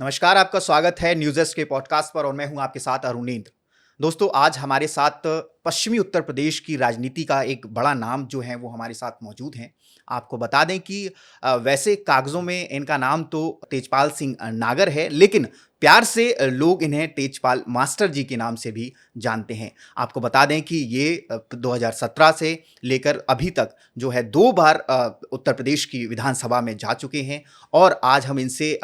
नमस्कार, आपका स्वागत है न्यूज़स्ट के पॉडकास्ट पर और मैं हूं आपके साथ अरुणेंद्र। दोस्तों, आज हमारे साथ पश्चिमी उत्तर प्रदेश की राजनीति का एक बड़ा नाम जो है वो हमारे साथ मौजूद हैं। आपको बता दें कि वैसे कागज़ों में इनका नाम तो तेजपाल सिंह नागर है, लेकिन प्यार से लोग इन्हें तेजपाल मास्टर जी के नाम से भी जानते हैं। आपको बता दें कि ये 2017 से लेकर अभी तक जो है 2 बार उत्तर प्रदेश की विधानसभा में जा चुके हैं और आज हम इनसे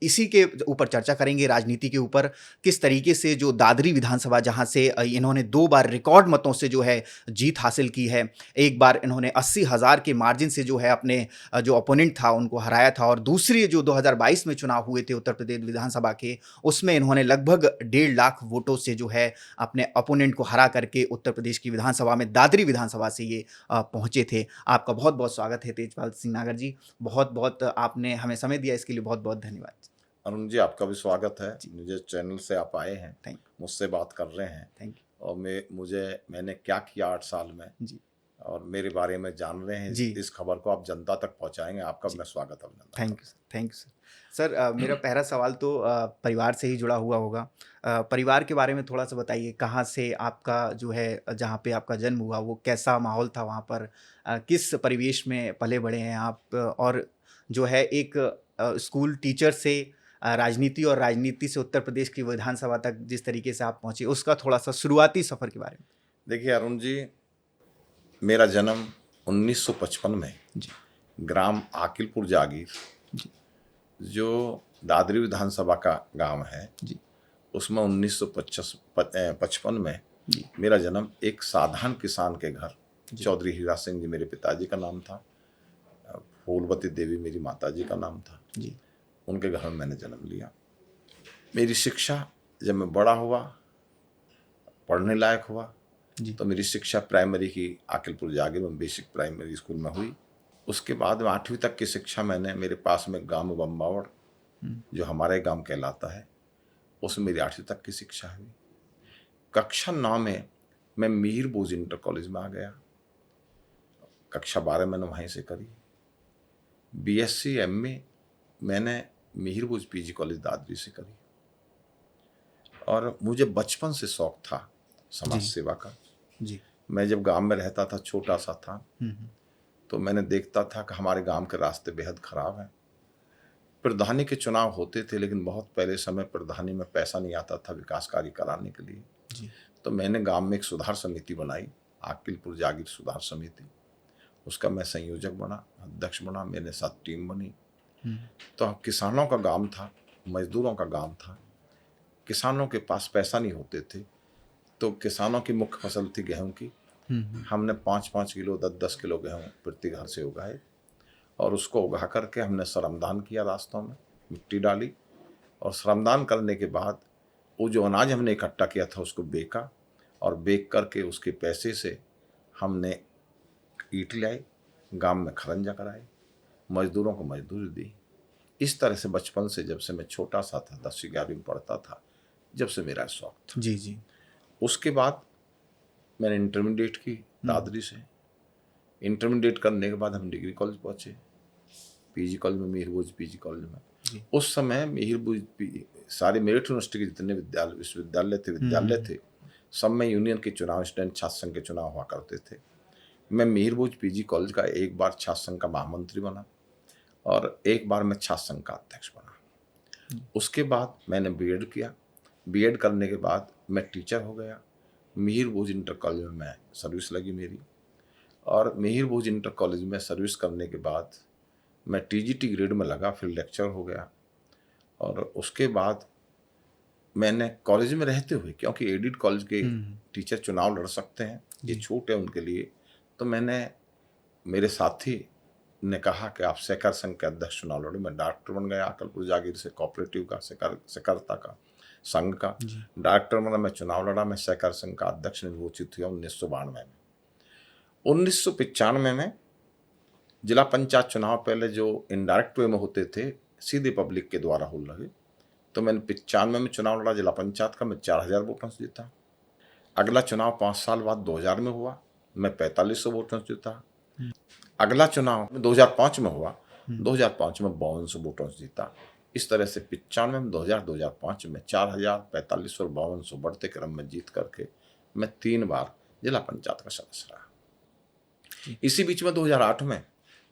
इसी के ऊपर चर्चा करेंगे, राजनीति के ऊपर। किस तरीके से जो दादरी विधानसभा जहाँ से इन्होंने 2 बार रिकॉर्ड मतों से जो है जीत हासिल की है। एक बार इन्होंने 80,000 के मार्जिन से जो है अपने जो अपोनेंट था उनको हराया था और दूसरी जो 2022 में चुनाव हुए थे उत्तर प्रदेश विधानसभा के, उसमें इन्होंने लगभग 1.5 लाख वोटों से जो है अपने अपोनेंट को हरा करके उत्तर प्रदेश की विधानसभा में दादरी विधानसभा से ये पहुँचे थे। आपका बहुत-बहुत स्वागत है तेजपाल सिंह नागर जी। बहुत-बहुत आपने हमें समय दिया, इसके लिए बहुत-बहुत धन्यवाद। अरुण जी, आपका भी स्वागत है। जी। मुझे चैनल से आप आए हैं, थैंक मुझसे बात कर रहे हैं थैंक और मैंने क्या किया 8 साल में जी, और मेरे बारे में जान रहे हैं। जी। इस खबर को आप जनता तक पहुंचाएंगे। आपका जी। मैं स्वागत अभिनंदन थैंक करता you sir, thank you sir. Sir मेरा पहला सवाल तो परिवार से ही जुड़ा हुआ होगा। परिवार के बारे में थोड़ा-सा बताइए, कहाँ से आपका जो है जहाँ पे आपका जन्म हुआ वो कैसा माहौल था वहाँ पर? किस परिवेश में पले-बड़े हैं आप? और जो है एक स्कूल टीचर से राजनीति और राजनीति से उत्तर प्रदेश की विधानसभा तक जिस तरीके से आप पहुँचे, उसका थोड़ा-सा शुरुआती सफ़र के बारे में? हूं। देखिए अरुण जी, मेरा जन्म 1955 में जी, ग्राम आकिलपुर जागीर, जी, जो दादरी विधानसभा का गांव है, जी, उसमें 1955 में जी, मेरा जन्म एक साधारण किसान के घर, जी, चौधरी हीरा सिंह जी मेरे पिताजी का नाम था, फूलवती देवी मेरी माताजी का नाम था। जी, उनके घर में मैंने जन्म लिया। मेरी शिक्षा जब मैं बड़ा हुआ, पढ़ने लायक हुआ, जी, तो मेरी शिक्षा प्राइमरी की आकिलपुर जागीर में बेसिक प्राइमरी स्कूल में हुई। उसके बाद में 8वीं तक की शिक्षा मैंने मेरे पास में गांव बम्बावड़, हुँ, जो हमारे गांव कहलाता है, उसमें मेरी 8वीं तक की शिक्षा हुई। कक्षा 9 में मैं मिहिर बोझ इंटर कॉलेज में आ गया। कक्षा 12 मैंने वहीं से करी। बीएससी एमए मैंने मिहिर बोझ पीजी कॉलेज दादरी से करी। और मुझे बचपन से शौक था समाज जी, सेवा का। जी, मैं जब गांव में रहता था, छोटा सा था, हुँ, हुँ, तो मैंने देखता था कि हमारे गांव के रास्ते बेहद खराब हैं। प्रधानी के चुनाव होते थे, लेकिन बहुत पहले समय प्रधानी में पैसा नहीं आता था विकास कार्य कराने के लिए। जी, तो मैंने गांव में एक सुधार समिति बनाई, आकिलपुर जागीर सुधार समिति। उसका मैं संयोजक बना, अध्यक्ष बना, मेरे साथ टीम बनी। हुँ, तो किसानों का गांव था, मजदूरों का गांव था। किसानों के पास पैसा नहीं होते थे, तो किसानों की मुख्य फसल थी गेहूं की। हुँ, हुँ, हमने 5-5 किलो 10-10 किलो गेहूं प्रति घर से उगाए और उसको उगा करके हमने श्रमदान किया, रास्तों में मिट्टी डाली और श्रमदान करने के बाद वो जो अनाज हमने इकट्ठा किया था उसको बेचा और बेच करके उसके पैसे से हमने ईंट लाए, गांव में खरंजा कराए, मजदूरों को मजदूरी दी। इस तरह से बचपन से, जब से मैं छोटा सा था, 10वीं-11वीं में पढ़ता था, जब से मेरा शौक था। जी, जी, उसके बाद मैंने इंटरमीडिएट की दादरी से। इंटरमीडिएट करने के बाद हम डिग्री कॉलेज पहुंचे, पीजी कॉलेज में, मिहिर बोझ पीजी कॉलेज में। जी, उस समय मिहिर बोझ सारे मेरठ यूनिवर्सिटी के जितने विद्यालय थे, सब में यूनियन के चुनाव, स्टूडेंट छात्र संघ के चुनाव हुआ करते थे। मैं मिहिर बोझ पीजी कॉलेज का एक बार छात्र संघ का महामंत्री बना और एक बार मैं छात्र संघ का अध्यक्ष बना। उसके बाद मैंने बीएड किया। बीएड करने के बाद मैं टीचर हो गया। मिहिर बोझ इंटर कॉलेज में मैं सर्विस लगी मेरी, और मिहिर बोझ इंटर कॉलेज में सर्विस करने के बाद मैं टीजीटी ग्रेड में लगा, फिर लेक्चर हो गया। और उसके बाद मैंने कॉलेज में रहते हुए, क्योंकि एडिट कॉलेज के हुँ, टीचर चुनाव लड़ सकते हैं, ये जी, छूट है उनके लिए, तो मेरे साथी ने कहा कि आप सहकार संघ के अध्यक्ष चुनाव लड़ो। मैं डॉक्टर बन गया, अकलपुर जागीर से कोऑपरेटिव का, सहकारिता का, संघ का जी, डॉक्टर बना। मैं चुनाव लड़ा, मैं सहकार संघ का अध्यक्ष निर्वाचित हुआ 1992 में। 1995 में जिला पंचायत चुनाव पहले जो इनडायरेक्ट वे में होते थे, सीधे पब्लिक के द्वारा हो लगे, तो मैंने 95 में चुनाव लड़ा जिला पंचायत का, मैं 4000 वोटों से जीता। अगला चुनाव 5 साल बाद 2000 में हुआ, मैं 4500 वोटों से जीता। हुँ, अगला चुनाव 2005 में हुआ, हुँ, 2005 में 5200 वोटों से जीता। इस तरह से 95 में 2000 2005 में 4045 और 5200 बढ़ते क्रम में जीत करके मैं 3 बार जिला पंचायत का सदस्य रहा। इसी बीच में 2008 में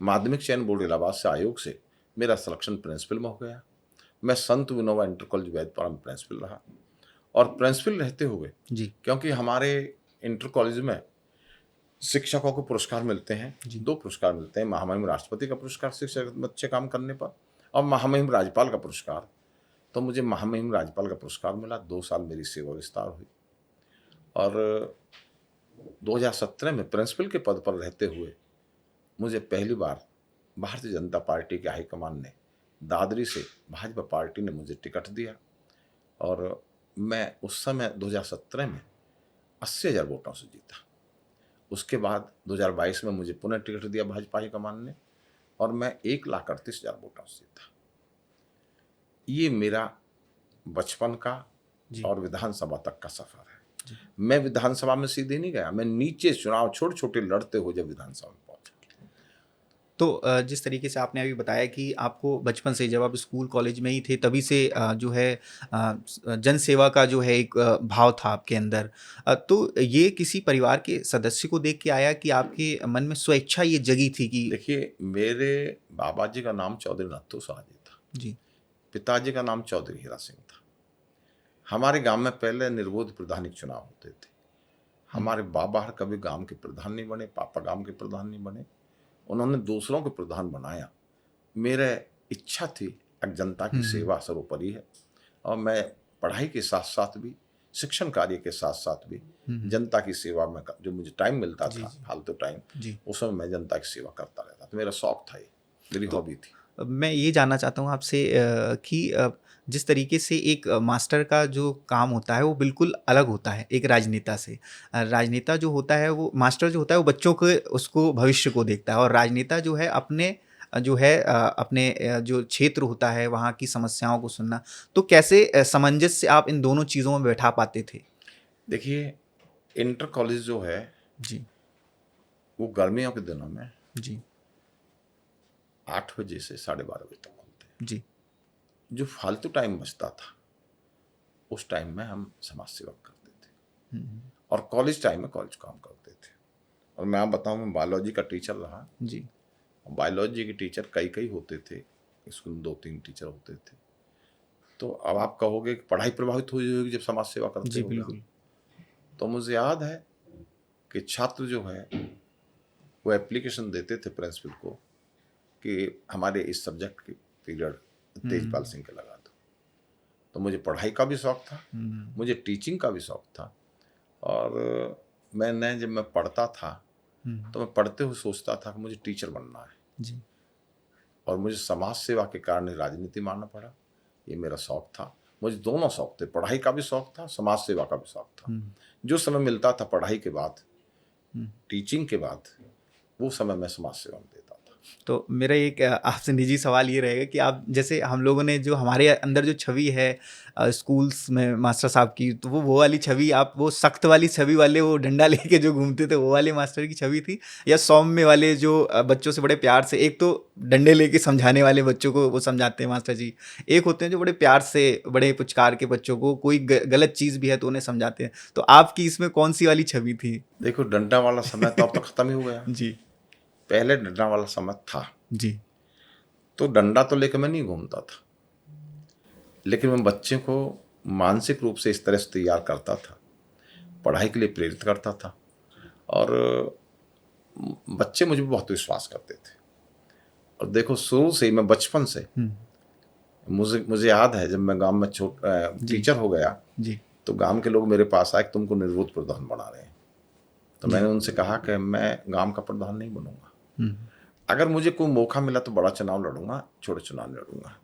माध्यमिक चयन बोर्ड इलाहाबाद से आयोग से मेरा सिलेक्शन प्रिंसिपल में हो गया। मैं संत विनोबा इंटर कॉलेज वैदपुरा में प्रिंसिपल रहा और प्रिंसिपल रहते हुए जी क्योंकि हमारे इंटर कॉलेज में शिक्षकों को पुरस्कार मिलते हैं, 2 पुरस्कार मिलते हैं, महामहिम राष्ट्रपति का पुरस्कार शिक्षक अच्छे काम करने पर और महामहिम राज्यपाल का पुरस्कार। तो मुझे महामहिम राज्यपाल का पुरस्कार मिला। 2 साल मेरी सेवा विस्तार हुई और 2017 में प्रिंसिपल के पद पर रहते हुए मुझे पहली बार भारतीय जनता पार्टी के हाईकमान ने दादरी से भाजपा पार्टी ने मुझे टिकट दिया और मैं उस समय 2017 में 80,000 वोटों से जीता। उसके बाद 2022 में मुझे पुनः टिकट दिया भाजपा हाईकमान ने और मैं 1,38,000 वोटों से जीता। ये मेरा बचपन का और विधानसभा तक का सफर है। मैं विधानसभा में सीधे नहीं गया, मैं नीचे चुनाव छोटे छोटे लड़ते हुए जब विधानसभा में पहुंचा। तो जिस तरीके से आपने अभी बताया कि आपको बचपन से जब आप स्कूल कॉलेज में ही थे तभी से जो है जन सेवा का जो है एक भाव था आपके अंदर, तो ये किसी परिवार के सदस्य को देख के आया कि आपके मन में स्वेच्छा ये जगी थी कि देखिए, मेरे बाबा जी का नाम चौधरी नत्थू शाह जी था जी, पिताजी का नाम चौधरी हीरा सिंह था। हमारे गांव में पहले निर्विरोध प्रधानिक चुनाव होते थे। हमारे बाबा कभी गांव के प्रधान नहीं बने, पापा गांव के प्रधान नहीं बने, उन्होंने दूसरों के प्रधान बनाया। मेरे इच्छा थी कि जनता की सेवा सर्वोपरि है और मैं पढ़ाई के साथ साथ भी शिक्षण कार्य के साथ साथ भी जनता की सेवा में जो मुझे टाइम मिलता था फालतू टाइम उसमें मैं जनता की सेवा करता रहता। तो मेरा शौक था, ये मेरी हॉबी थी। मैं ये जानना चाहता हूँ आपसे कि जिस तरीके से एक मास्टर का जो काम होता है वो बिल्कुल अलग होता है एक राजनेता से। राजनेता जो होता है वो मास्टर जो होता है वो बच्चों के उसको भविष्य को देखता है और राजनेता जो है अपने जो है अपने जो क्षेत्र होता है वहाँ की समस्याओं को सुनना। तो कैसे सामंजस्य से आप इन दोनों चीज़ों में बैठा पाते थे? देखिए, इंटर कॉलेज जो है जी, वो गर्मियों के दिनों में जी, 8 बजे से 12:30 बजे तक खुलते हैं। जी, जो फालतू टाइम बचता था उस टाइम में हम समाज सेवा करते थे और कॉलेज टाइम में कॉलेज काम करते थे। और मैं आप बताऊं, मैं बायोलॉजी का टीचर रहा। जी, बायोलॉजी के टीचर कई होते थे, स्कूल में 2-3 टीचर होते थे। तो अब आप कहोगे कि पढ़ाई प्रभावित हुई होगी जब समाज सेवा करते जी, हो। बिल्कुल। तो मुझे याद है कि छात्र जो है वो एप्लीकेशन देते थे प्रिंसिपल को कि हमारे इस सब्जेक्ट की पीरियड तेजपाल सिंह के लगा दो। तो मुझे पढ़ाई का भी शौक था, मुझे टीचिंग का भी शौक था और मैंने जब मैं पढ़ता था तो मैं पढ़ते हुए सोचता था कि मुझे टीचर बनना है जी, और मुझे समाज सेवा के कारण राजनीति मानना पड़ा। ये मेरा शौक था। मुझे दोनों शौक थे, पढ़ाई का भी शौक था, समाज सेवा का भी शौक था। जो समय मिलता था पढ़ाई के बाद, टीचिंग के बाद, वो समय मैं समाज सेवा में देता था। तो मेरा एक आपसे निजी सवाल ये रहेगा कि आप जैसे हम लोगों ने जो हमारे अंदर जो छवि है स्कूल्स में मास्टर साहब की, तो वो वाली छवि आप वो सख्त वाली छवि वाले वो डंडा लेके जो घूमते थे वो वाले मास्टर की छवि थी, या सौम्य वाले जो बच्चों से बड़े प्यार से, एक तो डंडे लेके समझाने वाले बच्चों को वो समझाते हैं मास्टर जी, एक होते हैं जो बड़े प्यार से बड़े पुचकार के बच्चों को कोई गलत चीज़ भी है तो उन्हें समझाते हैं, तो आपकी इसमें कौन सी वाली छवि थी? देखो, डंडा वाला समय तो अब तो खत्म ही हो गया। जी, पहले डंडा वाला समय था। जी, तो डंडा तो लेकर मैं नहीं घूमता था, लेकिन मैं बच्चे को मानसिक रूप से इस तरह से तैयार करता था, पढ़ाई के लिए प्रेरित करता था और बच्चे मुझे बहुत विश्वास करते थे। और देखो, शुरू से ही मैं बचपन से मुझे याद है जब मैं गांव में टीचर हो गया जी, तो गांव के लोग मेरे पास आए कि तुमको निर्विरोध प्रधान बना रहे हैं। तो मैंने उनसे कहा कि मैं गांव का प्रधान नहीं बनूंगा, अगर मुझे कोई मौका मिला तो बड़ा चुनाव लड़ूंगा, छोटे चुनाव लड़ूंगा।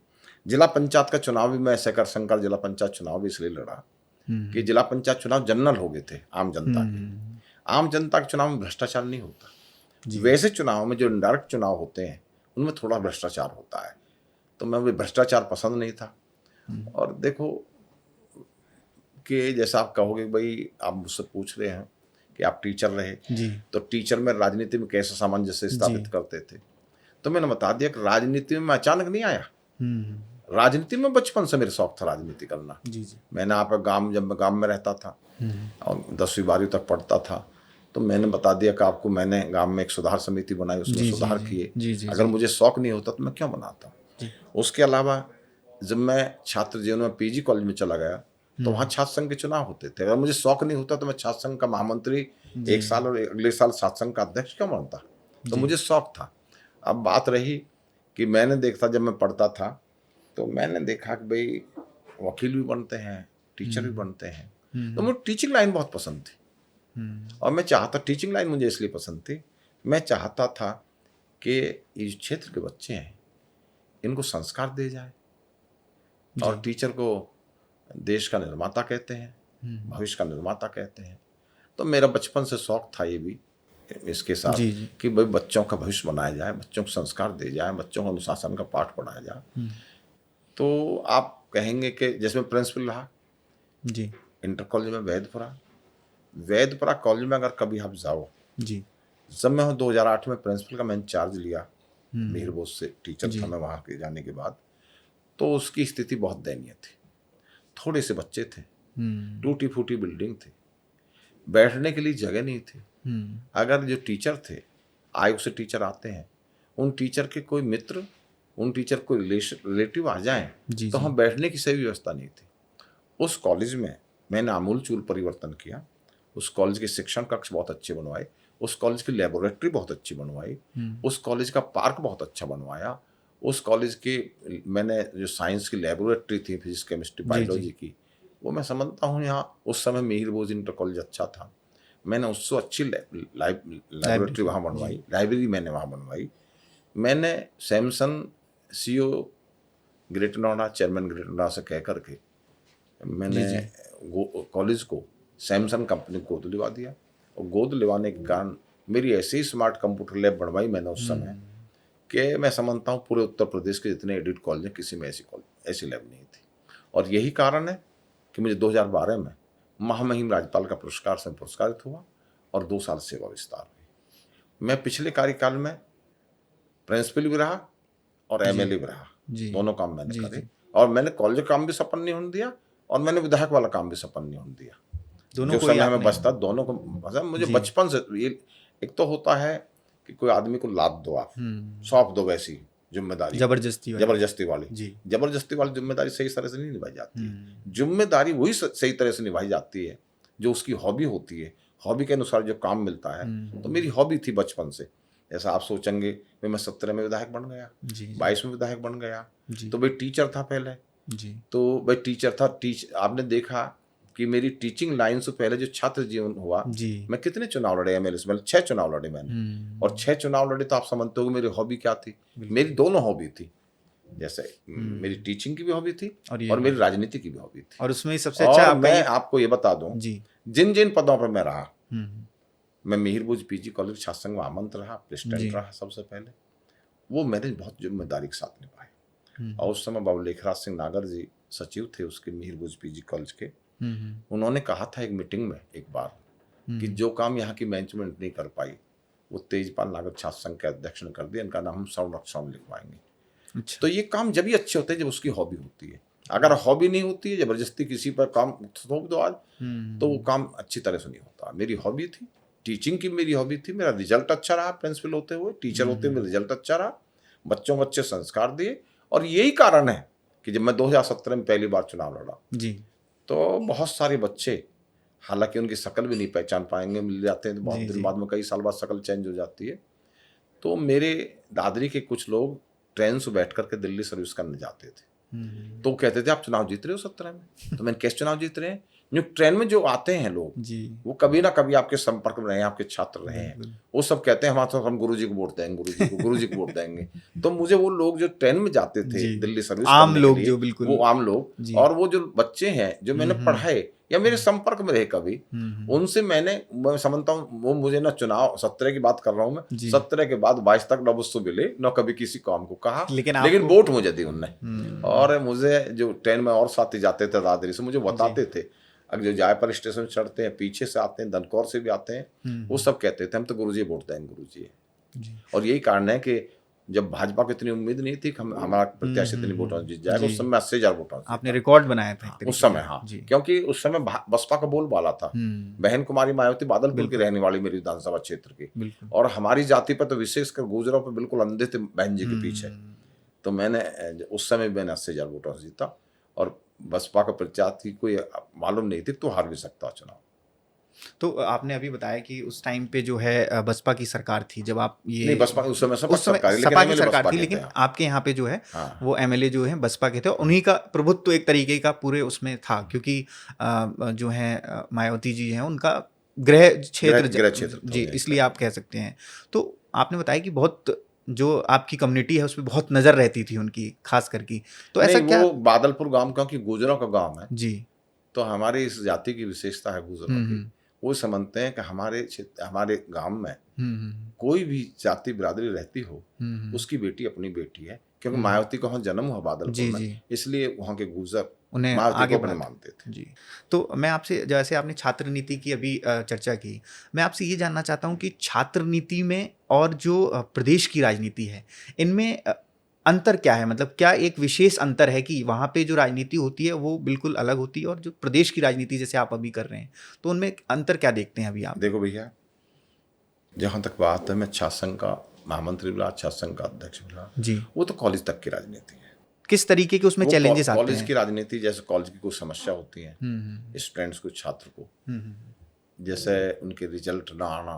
जिला पंचायत का चुनाव भी मैं शंकर जिला पंचायत चुनाव भी इसलिए लड़ा कि जिला पंचायत चुनाव जनरल हो गए थे, आम जनता के। आम जनता के चुनाव में भ्रष्टाचार नहीं होता। वैसे चुनाव में जो डायरेक्ट चुनाव होते हैं उनमें थोड़ा भ्रष्टाचार होता है, तो मैं भी भ्रष्टाचार पसंद नहीं था। और देखो कि जैसा आप कहोगे भाई, आप मुझसे पूछ रहे हैं कि आप टीचर रहे जी, तो टीचर में राजनीति में कैसे सामंजस्य स्थापित करते थे, तो मैंने बता दिया कि राजनीति में मैं अचानक नहीं आया। राजनीति में बचपन से मेरे शौक था राजनीति करना। जी जी। मैंने आप जब मैं गांव में रहता था और 10वीं 12वीं तक पढ़ता था, तो मैंने बता दिया कि आपको मैंने गांव में एक सुधार समिति बनाई, उसमें सुधार किए। जी जी। अगर मुझे शौक नहीं होता तो मैं क्यों बनाता। उसके अलावा जब मैं छात्र जीवन में पीजी कॉलेज में चला गया तो वहाँ छात्र संघ के चुनाव होते थे। अगर मुझे शौक नहीं होता तो मैं छात्र संघ का महामंत्री एक साल और अगले साल छात्र संघ का अध्यक्ष क्यों बनता। तो मुझे शौक था। अब बात रही कि मैंने देखा, जब मैं पढ़ता था तो मैंने देखा कि भाई वकील भी बनते हैं, टीचर भी बनते हैं, तो मुझे टीचिंग लाइन बहुत पसंद थी। और मैं चाहता, टीचिंग लाइन मुझे इसलिए पसंद थी, मैं चाहता था कि इस क्षेत्र के बच्चे हैं इनको संस्कार दे जाए। और टीचर को देश का निर्माता कहते हैं, भविष्य का निर्माता कहते हैं। तो मेरा बचपन से शौक था ये भी इसके साथ कि भाई बच्चों का भविष्य बनाया जाए, बच्चों को संस्कार दे जाए, बच्चों को अनुशासन का पाठ पढ़ाया जाए। तो आप कहेंगे कि जिसमें प्रिंसिपल रहा जी इंटर कॉलेज में वैदपुरा कॉलेज में, अगर कभी आप जाओ जी, जब मैं 2008 में प्रिंसिपल का मैंने चार्ज लिया, मिहिर बोस से टीचर था मैं वहाँ के जाने के बाद, तो उसकी स्थिति बहुत दयनीय थी। थोड़े से बच्चे थे, टूटी फूटी बिल्डिंग थी, बैठने के लिए जगह नहीं थी। अगर जो टीचर थे, आयोग से टीचर आते हैं, उन टीचर के कोई मित्र, उन टीचर कोई रिलेटिव आ जाएं तो हम बैठने की सही व्यवस्था नहीं थी। उस कॉलेज में मैंने आमूलचूल परिवर्तन किया। उस कॉलेज के शिक्षण कक्ष बहुत अच्छे बनवाए, उस कॉलेज की लेबोरेटरी बहुत अच्छी बनवाई, उस कॉलेज का पार्क बहुत अच्छा बनवाया, उस कॉलेज के मैंने जो साइंस की लेबोरेटरी थी, फिजिक्स केमिस्ट्री बायोलॉजी की, वो मैं समझता हूँ यहाँ उस समय मिहिर बोस इंटर कॉलेज अच्छा था। मैंने उससे अच्छी लाइब्रेटरी वहाँ बनवाई, लाइब्रेरी मैंने वहाँ बनवाई। मैंने Samson CEO greater Noida, chairman greater Noida से कह करके मैंने कॉलेज को सैमसंग कंपनी को गोद लिवा दिया। और गोद लिवाने के कारण मेरी ऐसी ही स्मार्ट कंप्यूटर लैब बनवाई मैंने उस समय कि मैं समझता हूँ पूरे उत्तर प्रदेश के जितने एडिट कॉलेज हैं किसी में ऐसी लैब नहीं थी। और यही कारण है कि मुझे 2012 में महामहिम राज्यपाल का पुरस्कार से पुरस्कारित हुआ और 2 साल सेवा विस्तार हुई। मैं पिछले कार्यकाल में प्रिंसिपल भी रहा और MLA भी रहा, दोनों काम मैंने करे। और मैंने कॉलेज काम भी संपन्न नहीं होने दिया और मैंने विधायक वाला काम भी संपन्न नहीं होने दिया। दोनों जो समय में बचता दोनों को बचा। मुझे बचपन से ये, एक तो होता है कि कोई आदमी को लाद दो, आप सौंप दो, वैसी जिम्मेदारी जबरदस्ती वाली जिम्मेदारी सही तरह से नहीं निभाई जाती है। जिम्मेदारी वही सही तरह से निभाई जाती है जो उसकी हॉबी होती है। हॉबी के अनुसार जो काम मिलता है, तो मेरी हॉबी थी बचपन से। ऐसा आप सोचेंगे मैं 17 में विधायक बन गया, 22 में विधायक बन गया, तो भाई टीचर था पहले तो भाई टीचर था। आपने देखा कि मेरी टीचिंग लाइन से पहले जो छात्र जीवन हुआ, मैं कितने चुनाव लड़े MLA से, 6 चुनाव लड़े मैंने। और 6 चुनाव लड़े तो आप समझते हो मेरी हॉबी क्या थी। मेरी दोनों हॉबी थी, जैसे मेरी टीचिंग की भी हॉबी थी और मेरी राजनीति की भी हॉबी थी। और उसमें सबसे अच्छा मैं आपको ये बता दूं, जिन जिन पदों पर मैं रहा, मैं मिहिर बोस PG कॉलेज छात्र संघ में आमंत्र रहा, प्रेसिडेंट रहा सबसे पहले। वो मैंने बहुत जिम्मेदारी के साथ निभाई। और उस समय बाबू लेखराज सिंह नागर जी सचिव थे उसके मिहिर बोस PG कॉलेज के। उन्होंने कहा था एक मीटिंग में एक बार कि जो काम यहाँ की मैनेजमेंट नहीं कर पाई वो तेजपाल नागर छात्र संघ के अध्यक्ष ने कर दिया, इनका नाम हम संरक्षण लिखवाएंगे। अच्छा। तो ये काम जब ही अच्छे होते हैं जब उसकी हॉबी होती है। अगर हॉबी नहीं होती है, जबरदस्ती किसी पर काम थोप दो आज, तो वो काम अच्छी तरह से नहीं होता। मेरी हॉबी थी टीचिंग की, मेरी हॉबी थी, मेरा रिजल्ट अच्छा रहा। प्रिंसिपल होते हुए, टीचर होते हुए रिजल्ट अच्छा रहा, बच्चों को अच्छे संस्कार दिए। और यही कारण है कि जब मैं 2017 में पहली बार चुनाव लड़ा तो बहुत सारे बच्चे, हालांकि उनकी शक्ल भी नहीं पहचान पाएंगे, मिल जाते हैं तो बहुत दिन बाद में, कई साल बाद शक्ल चेंज हो जाती है। तो मेरे दादरी के कुछ लोग ट्रेन से बैठ करके दिल्ली सर्विस करने जाते थे। तो कहते थे आप चुनाव जीत रहे हो 17 में। तो मैंने कैसे चुनाव जीत रहे हैं? जो ट्रेन में जो आते हैं लोग, वो कभी ना कभी आपके संपर्क में रहे हैं, आपके छात्र रहे हैं, वो सब कहते हैं हमारे, हम गुरुजी को वोट देंगे, गुरुजी को वोट देंगे। तो मुझे वो लोग जो ट्रेन में जाते थे दिल्ली सर्विस आम लोग, जो बिल्कुल वो आम लोग, और वो जो बच्चे हैं जो मैंने पढ़ाए या मेरे संपर्क में रहे कभी, उनसे मैं समझता हूँ वो मुझे ना चुनाव 17 की बात कर रहा हूँ मैं, 17 के बाद 22 तक न मुझसे मिले, न कभी किसी काम को कहा, लेकिन वोट मुझे दी उनने। और मुझे जो ट्रेन में और साथी जाते थे दादरी से, मुझे बताते थे, अगर जो जायपुर स्टेशन चढ़ते हैं, पीछे से आते हैं, दनकौर से भी आते हैं, वो सब कहते थे हम तो गुरुजी वोट देंगे, गुरुजी। और यही कारण है कि जब भाजपा को इतनी उम्मीद नहीं थी कि हमारा प्रत्याशी इतनी वोटों से जीत जाएगा, जी। उस समय 80,000 वोटों से आपने जीता। रिकॉर्ड बनाया था एक हाँ, तरीके उस समय, से। हाँ, जी। क्योंकि उस समय बसपा का बोलबाला था। बहन कुमारी मायावती बादलपुर की बिल्कुल। रहने वाली मेरी विधानसभा क्षेत्र की, बिल्कुल। और हमारी जाति पर तो विशेषकर गुजरों पर बिल्कुल अंधे थे बहन जी के पीछे। तो मैंने उस समय मैंने 80,000 वोटों से जीता, और बसपा का प्रत्याशी कोई मालूम नहीं थी तो हार भी सकता चुनाव। तो आपने अभी बताया कि उस टाइम पे जो है बसपा की सरकार थी, जब आप ये नहीं, बसपा उस समय उस समय सरकारी, लेकिन सपा की एमएलए सरकार बसपा थी, के थे। लेकिन हाँ, आपके यहाँ पे जो है हाँ, वो एमएलए जो है बसपा के थे, उन्हीं का प्रभुत्व एक तरीके का पूरे उसमें था, क्योंकि जो है मायावती जी हैं उनका गृह क्षेत्र गृह क्षेत्र था, जी, यही इसलिए गृह। आप कह सकते हैं। तो आपने बताया कि बहुत जो आपकी कम्युनिटी है उस पर बहुत नज़र रहती थी उनकी, खास करके, तो ऐसा नहीं, क्या? वो बादलपुर गांव क्योंकि गुजरों का गांव है, जी। तो हमारी इस जाति की विशेषता है गुजरों की। वो समझते हैं कि हमारे क्षेत्र, हमारे गांव में कोई भी जाति बिरादरी रहती हो, उसकी बेटी अपनी बेटी है, क्योंकि मायावती का वहाँ जन्म हुआ बादलपुर जी, में, जी। इसलिए वहाँ के गुजर उन्हें मायावती आगे को अपने बढ़ाते मानते थे। जी। तो मैं आपसे, जैसे आपने छात्र नीति की अभी चर्चा की, मैं आपसे ये जानना चाहता हूँ कि छात्र नीति में और जो प्रदेश की राजनीति है, इनमें अंतर क्या है? मतलब क्या एक विशेष अंतर है कि वहाँ पे जो राजनीति होती है वो बिल्कुल अलग होती है, और जो प्रदेश की राजनीति जैसे आप अभी कर रहे हैं, तो उनमें अंतर क्या देखते हैं अभी आप? देखो भैया, जहाँ तक बात है, मैं छात्र संघ का महामंत्री मिला, छात्र संघ का अध्यक्ष मिला, जी। वो तो कॉलेज तक की राजनीति है। किस तरीके के उसमें वो चैलेंजेस आते कॉलेज हैं? की राजनीति, जैसे कॉलेज की कोई समस्या होती है, स्टूडेंट्स को, छात्र को, जैसे उनके रिजल्ट ना आना,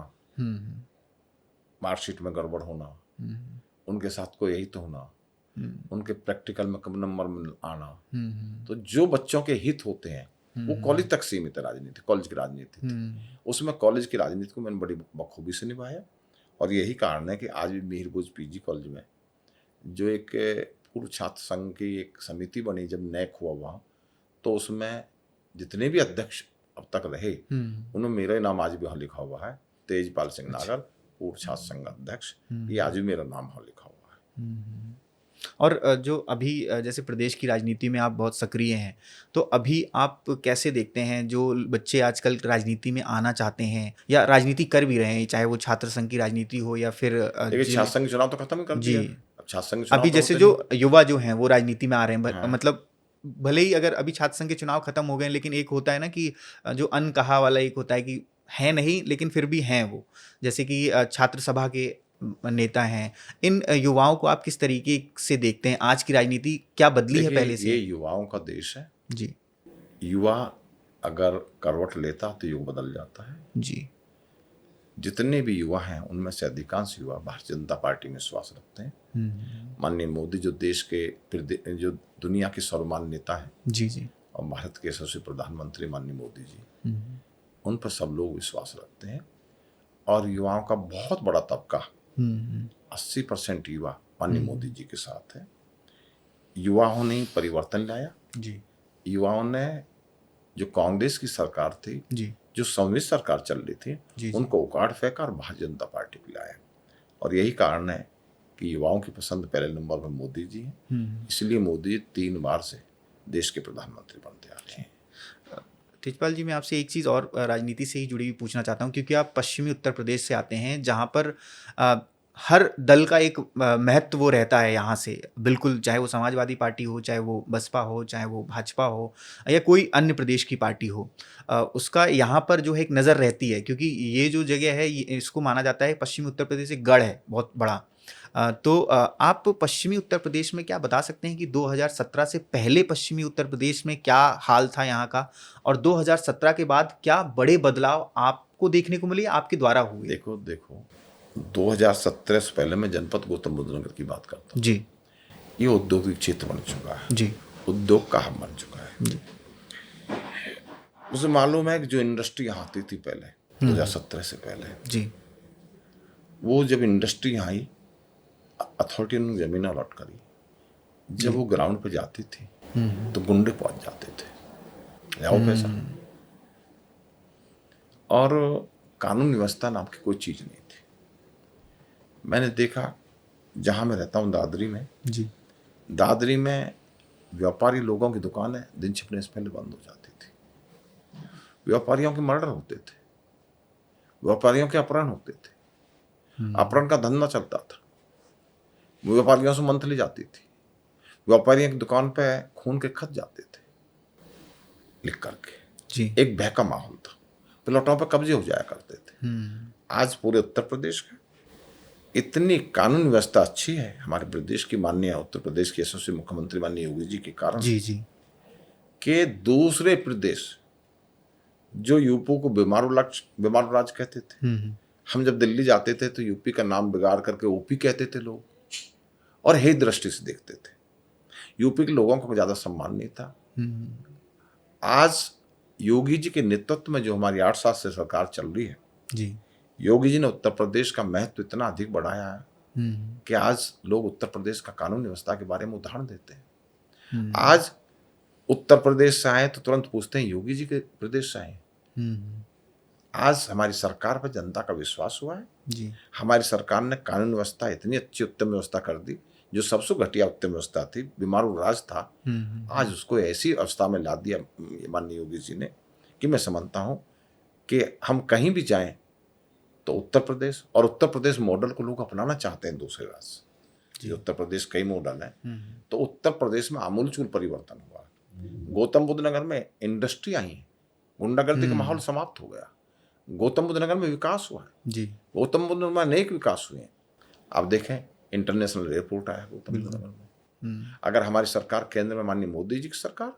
मार्कशीट में गड़बड़ होना, उनके साथ कोई यही तो होना, उनके प्रैक्टिकल में कम नंबर में आना, तो जो बच्चों के हित होते हैं वो कॉलेज तक सीमित है राजनीति, कॉलेज की राजनीति थी। उसमें कॉलेज की राजनीति को मैंने बड़ी बखूबी से निभाया, और यही कारण है कि आज भी मिहिरभोज पीजी कॉलेज में जो एक पूर्व छात्र संघ की एक समिति बनी, जब नैक हुआ वहाँ, तो उसमें जितने भी अध्यक्ष अब तक रहे, उनमें मेरा नाम आज भी वहाँ लिखा हुआ है, तेजपाल सिंह नागर, पूर्व छात्र संघ अध्यक्ष, ये आज भी मेरा नाम वहाँ लिखा हुआ है। और जो अभी जैसे प्रदेश की राजनीति में आप बहुत सक्रिय हैं, तो अभी आप कैसे देखते हैं जो बच्चे आजकल राजनीति में आना चाहते हैं या राजनीति कर भी रहे हैं, चाहे वो छात्र संघ की राजनीति हो या फिर देखिए, छात्र संघ चुनाव तो खत्म ही कर दिया। अब छात्र संघ चुनाव अभी तो जैसे होते जो युवा जो हैं वो राजनीति में आ रहे हैं, हाँ। मतलब भले ही अगर अभी छात्र संघ के चुनाव खत्म हो गए, लेकिन एक होता है ना कि जो अनकहा वाला एक होता है कि है नहीं लेकिन फिर भी हैं वो, जैसे कि छात्र सभा के नेता हैं। इन युवाओं को आप किस तरीके से देखते हैं? आज की राजनीति क्या बदली है पहले से? ये युवाओं का देश है जी। युवा अगर करवट लेता तो युग बदल जाता है जी। जितने भी युवा हैं उनमें से अधिकांश युवा भारतीय जनता पार्टी में विश्वास रखते हैं। माननीय मोदी जो देश के जो दुनिया के सर्वमान्य नेता हैं, जी जी, और भारत के यशस्वी प्रधानमंत्री माननीय मोदी जी, उन पर सब लोग विश्वास रखते हैं। और युवाओं का बहुत बड़ा तबका 80% युवा माननीय मोदी जी के साथ है। युवाओं ने परिवर्तन लाया जी। युवाओं ने जो कांग्रेस की सरकार थी जी, जो सम्मिलित सरकार चल रही थी जी, उनको उखाड़ फेंका और भारतीय जनता पार्टी को लाया। और यही कारण है कि युवाओं की पसंद पहले नंबर पर मोदी जी हैं। इसलिए मोदी 3 बार से देश के प्रधानमंत्री बनते आ रहे हैं। तेजपाल जी, मैं आपसे एक चीज़ और राजनीति से ही जुड़ी हुई पूछना चाहता हूँ, क्योंकि आप पश्चिमी उत्तर प्रदेश से आते हैं, जहाँ पर हर दल का एक महत्व वो रहता है यहाँ से, बिल्कुल, चाहे वो समाजवादी पार्टी हो, चाहे वो बसपा हो, चाहे वो भाजपा हो या कोई अन्य प्रदेश की पार्टी हो, उसका यहाँ पर जो है एक नज़र रहती है, क्योंकि ये जो जगह है इसको माना जाता है पश्चिमी उत्तर प्रदेश एक गढ़ है बहुत बड़ा। तो आप पश्चिमी उत्तर प्रदेश में क्या बता सकते हैं कि 2017 से पहले पश्चिमी उत्तर प्रदेश में क्या हाल था यहाँ का, और 2017 के बाद क्या बड़े बदलाव आपको देखने को मिले, आपके द्वारा हुए? देखो 2017 से पहले मैं जनपद गौतम बुद्ध नगर की बात करता हूँ जी। ये औद्योगिक क्षेत्र बन चुका है जी, उद्योग का हब बन चुका है जी। मुझे मालूम है कि जो इंडस्ट्री यहाँ आती थी पहले 2017 से पहले जी, वो जब इंडस्ट्री यहाँ आई, अथॉरिटी ने जमीन अलॉट करी, जब वो ग्राउंड पे जाती थी तो गुंडे पहुंच जाते थे, लाओ पैसा, और कानून व्यवस्था नाम की कोई चीज नहीं थी। मैंने देखा, जहां मैं रहता हूं दादरी में जी, दादरी में व्यापारी लोगों की दुकानें दिन छिपने से पहले बंद हो जाती थी, व्यापारियों के मर्डर होते थे, व्यापारियों के अपहरण होते थे, अपहरण का धंधा चलता था। व्यापारियों से मंथली जाती थी, व्यापारियों की दुकान पे खून के खत जाते थे लिख करके। जी। एक भय का माहौल था, प्लॉटों पर कब्जे हो जाया करते थे। आज पूरे उत्तर प्रदेश का इतनी कानून व्यवस्था अच्छी है हमारे प्रदेश की, माननीय उत्तर प्रदेश के यशस्वी मुख्यमंत्री माननीय योगी जी के कारण, जी, जी। कि दूसरे प्रदेश जो यूपी को बीमारू राज्य कहते थे, हम जब दिल्ली जाते थे तो यूपी का नाम बिगाड़ करके ओपी कहते थे लोग, और हे दृष्टि से देखते थे। यूपी के लोगों को ज्यादा सम्मान नहीं था। आज योगी जी के नेतृत्व में जो हमारी 8 साल से सरकार चल रही है जी। योगी जी ने उत्तर प्रदेश का महत्व इतना अधिक बढ़ाया है कि आज लोग उत्तर प्रदेश का कानून व्यवस्था के बारे में उदाहरण देते हैं। आज उत्तर प्रदेश से आए तो तुरंत पूछते हैं योगी जी के प्रदेश से आए। आज हमारी सरकार पर जनता का विश्वास हुआ है जी। हमारी सरकार ने कानून व्यवस्था इतनी अच्छी उत्तम व्यवस्था कर दी, जो सबसे घटिया उत्तम व्यवस्था थी, बीमारू राज था, आज उसको ऐसी अवस्था में ला दिया माननीय योगी जी ने कि मैं समझता हूं कि हम कहीं भी जाएं तो उत्तर प्रदेश और उत्तर प्रदेश मॉडल को लोग अपनाना चाहते हैं दूसरे राज्य। उत्तर प्रदेश कई मॉडल है, तो उत्तर प्रदेश में आमूलचूल परिवर्तन हुआ। गौतम बुद्ध नगर में इंडस्ट्री आई है, गुंडागर्दी का माहौल समाप्त हो गया। गौतम बुद्ध नगर में विकास हुआ है जी। गौतम बुद्ध नगर में अनेक विकास हुए हैं। आप देखें इंटरनेशनल एयरपोर्ट आया गौतम बुद्ध नगर में। अगर हमारी सरकार केंद्र में माननीय मोदी जी की सरकार,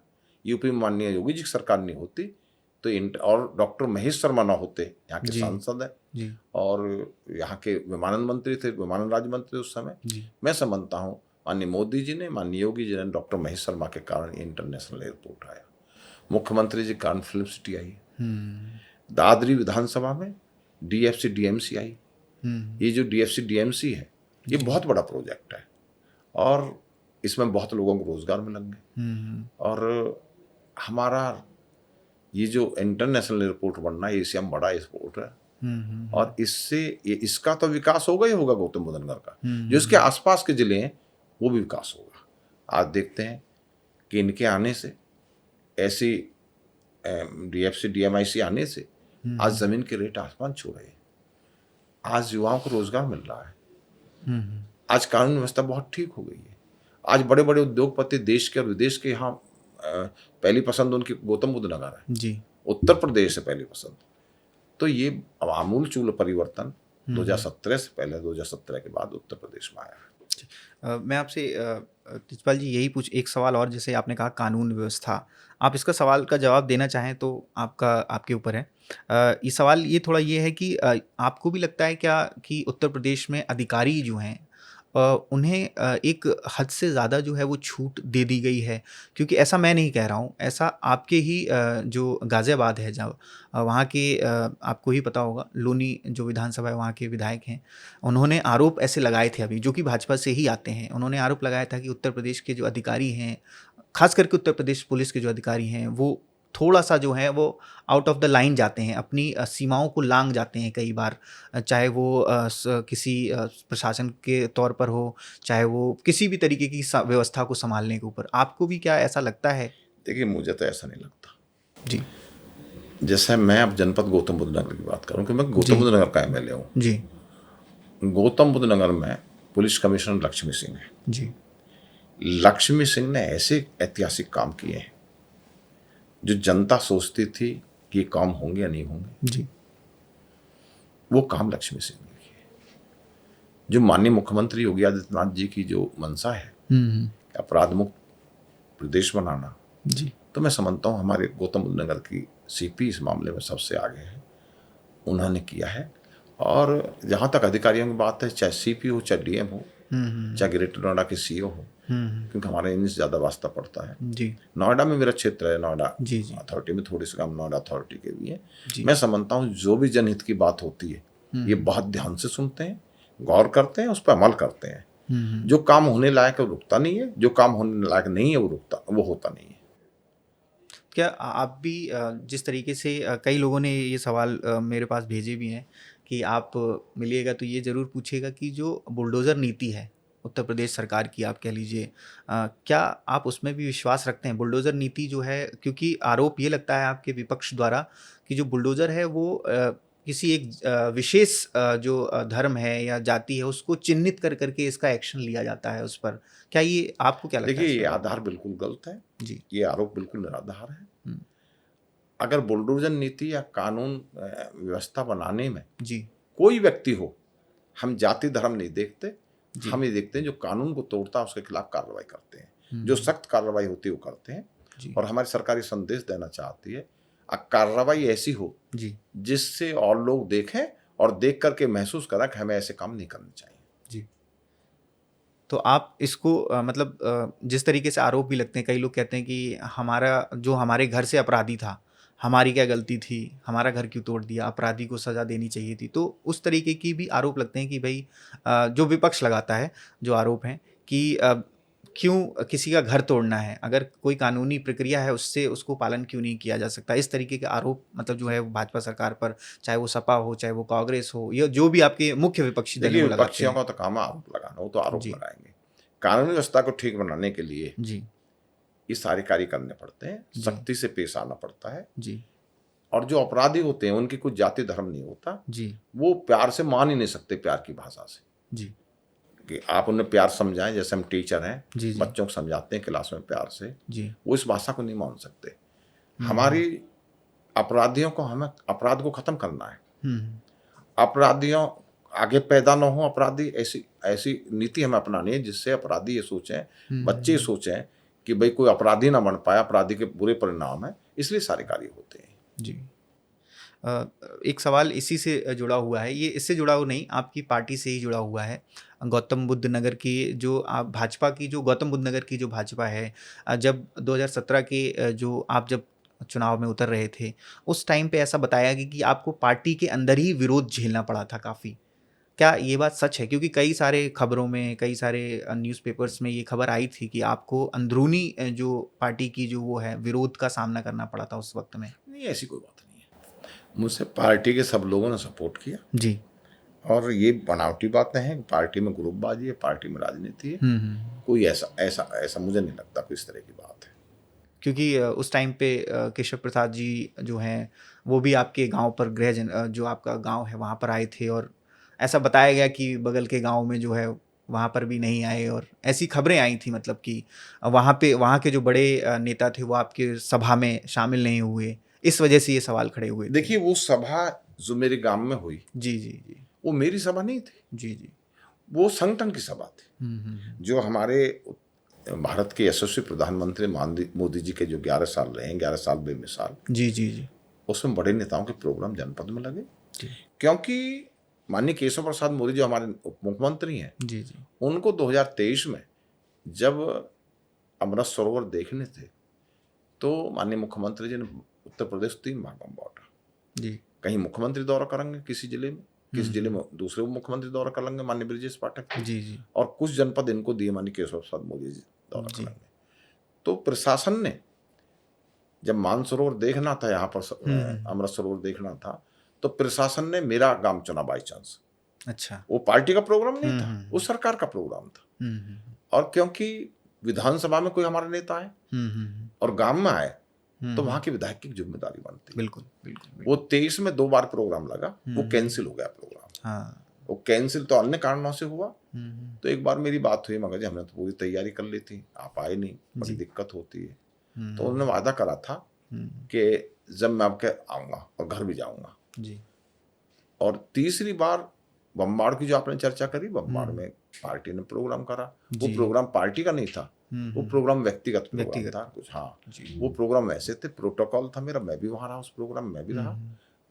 यूपी में माननीय योगी जी की सरकार नहीं होती तो और डॉक्टर महेश शर्मा ना होते, यहाँ के सांसद है और यहाँ के विमानन मंत्री थे, विमानन राज्य मंत्री उस समय, मैं समझता हूँ माननीय मोदी जी ने, माननीय योगी जी ने, डॉक्टर महेश शर्मा के कारण इंटरनेशनल एयरपोर्ट आया। मुख्यमंत्री जी कारण फिल्म सिटी आई। दादरी विधानसभा में डीएफसी डीएमसी आई। ये जो डीएफसी डीएमसी है ये बहुत बड़ा प्रोजेक्ट है और इसमें बहुत लोगों को रोजगार मिलेंगे। और हमारा ये जो इंटरनेशनल एयरपोर्ट बनना है, एशिया में बड़ा एयरपोर्ट है और इससे इसका तो विकास होगा ही होगा गौतम बुद्ध नगर का, जो इसके आसपास के जिले हैं वो भी विकास होगा। आज देखते हैं कि इनके आने से, ऐसी डीएफसी डीएमआईसी आने से आज जमीन के रेट आसमान छू रहे हैं। आज युवाओं को रोजगार मिल रहा है। आज कानून व्यवस्था बहुत ठीक हो गई है। आज बड़े बड़े उद्योगपति देश के और विदेश के यहाँ पहली पसंद उनकी गौतम बुद्ध नगर है जी। उत्तर प्रदेश है पहली पसंद। तो ये आमूलचूल परिवर्तन 2017 से पहले 2017 के बाद उत्तर प्रदेश में आया है। मैं आपसे तेजपाल जी यही एक सवाल और, जैसे आपने कहा कानून व्यवस्था, आप इसका सवाल का जवाब देना चाहें तो आपके ऊपर है। ये सवाल ये थोड़ा ये है कि आपको भी लगता है क्या कि उत्तर प्रदेश में अधिकारी जो हैं उन्हें एक हद से ज़्यादा जो है वो छूट दे दी गई है? क्योंकि ऐसा मैं नहीं कह रहा हूँ, ऐसा आपके ही जो गाज़ियाबाद है जब वहाँ के आपको ही पता होगा, लोनी जो विधानसभा है वहाँ के विधायक हैं, उन्होंने आरोप ऐसे लगाए थे अभी, जो कि भाजपा से ही आते हैं, उन्होंने आरोप लगाया था कि उत्तर प्रदेश के जो अधिकारी हैं, खास करके उत्तर प्रदेश पुलिस के जो अधिकारी हैं, वो थोड़ा सा जो है वो आउट ऑफ द लाइन जाते हैं, अपनी सीमाओं को लांघ जाते हैं कई बार, चाहे वो किसी प्रशासन के तौर पर हो, चाहे वो किसी भी तरीके की व्यवस्था को संभालने के ऊपर। आपको भी क्या ऐसा लगता है? देखिए मुझे तो ऐसा नहीं लगता जी। जैसे मैं अब जनपद गौतम बुद्ध नगर की बात करूँ कि मैं गौतम बुद्ध नगर का एमएलए हूँ जी। गौतम बुद्ध नगर में पुलिस कमिश्नर लक्ष्मी सिंह है जी। लक्ष्मी सिंह ने ऐसे ऐतिहासिक काम किए हैं जो जनता सोचती थी कि ये काम होंगे या नहीं होंगे जी, वो काम लक्ष्मी सिंह ने किए। जो माननीय मुख्यमंत्री योगी आदित्यनाथ जी की जो मंशा है अपराध मुक्त प्रदेश बनाना जी, तो मैं समझता हूँ हमारे गौतम बुद्ध नगर की सीपी इस मामले में सबसे आगे है, उन्होंने किया है। और जहाँ तक अधिकारियों की बात है, चाहे सीपी हो, चाहे डीएम हो, चाहे ग्रेटर नोएडा के सीओ हो, क्योंकि हमारे इनसे ज़्यादा वास्ता पड़ता है जी। नोएडा में मेरा क्षेत्र है, नोएडा अथॉरिटी में थोड़ी सी काम नोएडा अथॉरिटी के भी है। मैं समझता हूँ जो भी जनहित की बात होती है ये बहुत ध्यान से सुनते हैं, गौर करते हैं, उस पर अमल करते हैं। जो काम होने लायक है वो रुकता नहीं है, जो काम होने लायक नहीं है वो होता नहीं है। क्या आप भी जिस तरीके से कई लोगों ने ये सवाल मेरे पास भेजे भी हैं कि आप मिलिएगा तो ये ज़रूर पूछिएगा कि जो बुलडोज़र नीति है उत्तर प्रदेश सरकार की, आप कह लीजिए, क्या आप उसमें भी विश्वास रखते हैं? बुलडोज़र नीति जो है, क्योंकि आरोप ये लगता है आपके विपक्ष द्वारा कि जो बुलडोज़र है वो किसी एक विशेष जो धर्म है या जाति है उसको चिन्हित कर करके इसका एक्शन लिया जाता है उस पर, क्या ये आपको क्या लगता है देखिए, इस ये पर? आधार बिल्कुल गलत है, जी। ये आरोप बिल्कुल निराधार है। हुँ, अगर बुलडोज़र नीति या कानून व्यवस्था बनाने में जी, कोई व्यक्ति हो, हम जाति धर्म नहीं देखते, जी। हम ये देखते हैं जो कानून को तोड़ता है उसके खिलाफ कार्रवाई करते हैं। हुँ, जो सख्त कार्रवाई होती है वो करते हैं। जी, और हमारी सरकार ये संदेश देना चाहती है, कार्रवाई ऐसी हो जी, जिससे और लोग देखें और देख कर के महसूस करें कि हमें ऐसे काम नहीं करने चाहिए। जी। तो आप इसको मतलब जिस तरीके से आरोप भी लगते हैं, कई लोग कहते हैं कि हमारा जो हमारे घर से अपराधी था, हमारी क्या गलती थी? हमारा घर क्यों तोड़ दिया? अपराधी को सज़ा देनी चाहिए थी। तो उस तरीके की भी आरोप लगते हैं कि भई जो विपक्ष लगाता है, जो आरोप हैं कि क्यों किसी का घर तोड़ना है? अगर कोई कानूनी प्रक्रिया है उससे उसको पालन क्यों नहीं किया जा सकता? इस तरीके के आरोप मतलब जो है वो भाजपा सरकार पर, चाहे वो सपा हो, चाहे वो कांग्रेस हो या जो भी आपके मुख्य विपक्षी दल हैं देखिए, वो लगाते विपक्षियों हैं। का तो काम है आरोप लगाना, वो तो आरोप जी, लगाएंगे। कानूनी व्यवस्था को ठीक बनाने के लिए जी, ये सारे कार्य करने पड़ते हैं, जी, सख्ती से पेश आना पड़ता है। जी, और जो अपराधी होते हैं उनकी कुछ जाति धर्म नहीं होता, जी, वो प्यार से मान ही नहीं सकते, प्यार की भाषा से जी, कि आप उन्हें प्यार समझाएं। जैसे हम टीचर हैं, जी, जी, बच्चों को समझाते हैं क्लास में प्यार से, जी। वो इस भाषा को नहीं मान सकते। हुँ, हमारी अपराधियों को, हमें अपराध को खत्म करना है। हुँ, अपराधियों आगे पैदा न हो अपराधी, ऐसी ऐसी नीति हमें अपनानी है जिससे अपराधी ये सोचें, बच्चे ये सोचें कि भाई कोई अपराधी ना बन पाए, अपराधी के बुरे परिणाम है, इसलिए सारे कार्य होते हैं। जी। अ, एक सवाल इसी से जुड़ा हुआ है, ये इससे जुड़ा हुआ नहीं, आपकी पार्टी से ही जुड़ा हुआ है। गौतम बुद्ध नगर की जो आप भाजपा की जो गौतम बुद्ध नगर की जो भाजपा है जब 2017 के जो आप जब चुनाव में उतर रहे थे, उस टाइम पे ऐसा बताया गया कि आपको पार्टी के अंदर ही विरोध झेलना पड़ा था काफ़ी। क्या ये बात सच है? क्योंकि कई सारे खबरों में, कई सारे न्यूज़पेपर्स में ये खबर आई थी कि आपको अंदरूनी जो पार्टी की जो वो है, विरोध का सामना करना पड़ा था उस वक़्त में। नहीं, ऐसी कोई बात नहीं है। मुझसे पार्टी के सब लोगों ने सपोर्ट किया। जी। और ये बनावटी बातें हैं, पार्टी में ग्रुपबाजी है, पार्टी में राजनीति है। हुँ, हुँ। कोई ऐसा ऐसा ऐसा मुझे नहीं लगता कोई इस तरह की बात है। क्योंकि उस टाइम पे केशव प्रसाद जी जो हैं, वो भी आपके गाँव पर जो आपका गाँव है वहाँ पर आए थे और ऐसा बताया गया कि बगल के गाँव में जो है वहाँ पर भी नहीं आए और ऐसी खबरें आई थी मतलब कि वहाँ पे वहाँ के जो बड़े नेता थे वो आपके सभा में शामिल नहीं हुए। इस वजह से ये सवाल खड़े हुए थे। देखिए, वो सभा जो मेरे गांव में हुई, जी, जी, जी। वो मेरी सभा नहीं थी, जी, जी। वो संगठन की सभा थी। हुँ, हुँ, हुँ। जो हमारे भारत के यशस्वी प्रधानमंत्री मोदी जी के जो 11 साल रहे हैं, 11 साल बेमिसाल, जी, जी, जी। उसमें बड़े नेताओं के प्रोग्राम जनपद में लगे। जी। क्योंकि माननीय केशव प्रसाद मौर्य जो हमारे उप मुख्यमंत्री हैं, जी, जी। उनको 2023 में जब अमृत सरोवर देखने थे, तो माननीय मुख्यमंत्री जी ने उत्तर प्रदेश 3 भागों में बांटा। जी। कहीं मुख्यमंत्री दौरा करेंगे किसी जिले में, किसी जिले में दूसरे उप मुख्यमंत्री दौरा कर लेंगे माननीय ब्रजेश पाठक जी, जी, जी। और कुछ जनपद इनको दिए माननीय केशव प्रसाद मौर्य जी दौरा जी। करेंगे। तो प्रशासन ने जब मानसरोवर देखना था, यहाँ पर अमृत सरोवर देखना था, तो प्रशासन ने मेरा गांव चुना बाई चांस। अच्छा। वो पार्टी का प्रोग्राम नहीं था, हुँ, वो सरकार का प्रोग्राम था। हुँ, हुँ। और क्योंकि विधानसभा में कोई हमारे नेता आए हुँ, हुँ, और गांव में आए, हुँ। तो वहां के विधायक की जिम्मेदारी बनती है। बिल्कुल, बिल्कुल, बिल्कुल। वो 23 में 2 बार प्रोग्राम लगा, वो हम्म। कैंसिल हो गया प्रोग्राम। हाँ। वो कैंसिल तो अन्य कारणों से हुआ। हुँ, तो एक बार मेरी बात हुई, मगर जी हमने तो पूरी तैयारी कर ली थी, आप आए नहीं, बड़ी जी। दिक्कत होती है। हुँ, तो उन्होंने वादा करा था हुँ। कि जब मैं आपके आऊँगा और घर भी जाऊँगा। जी। और तीसरी बार बम्बाड़ की जो आपने चर्चा करी, बम्बाड़ में पार्टी ने प्रोग्राम करा। वो जी। प्रोग्राम पार्टी का नहीं था, वो प्रोग्राम व्यक्तिगत प्रोग्राम व्यक्तिगत। था कुछ। हाँ, जी। वो प्रोग्राम ऐसे थे, प्रोटोकॉल था मेरा, मैं भी वहाँ रहा, उस प्रोग्राम में मैं भी रहा।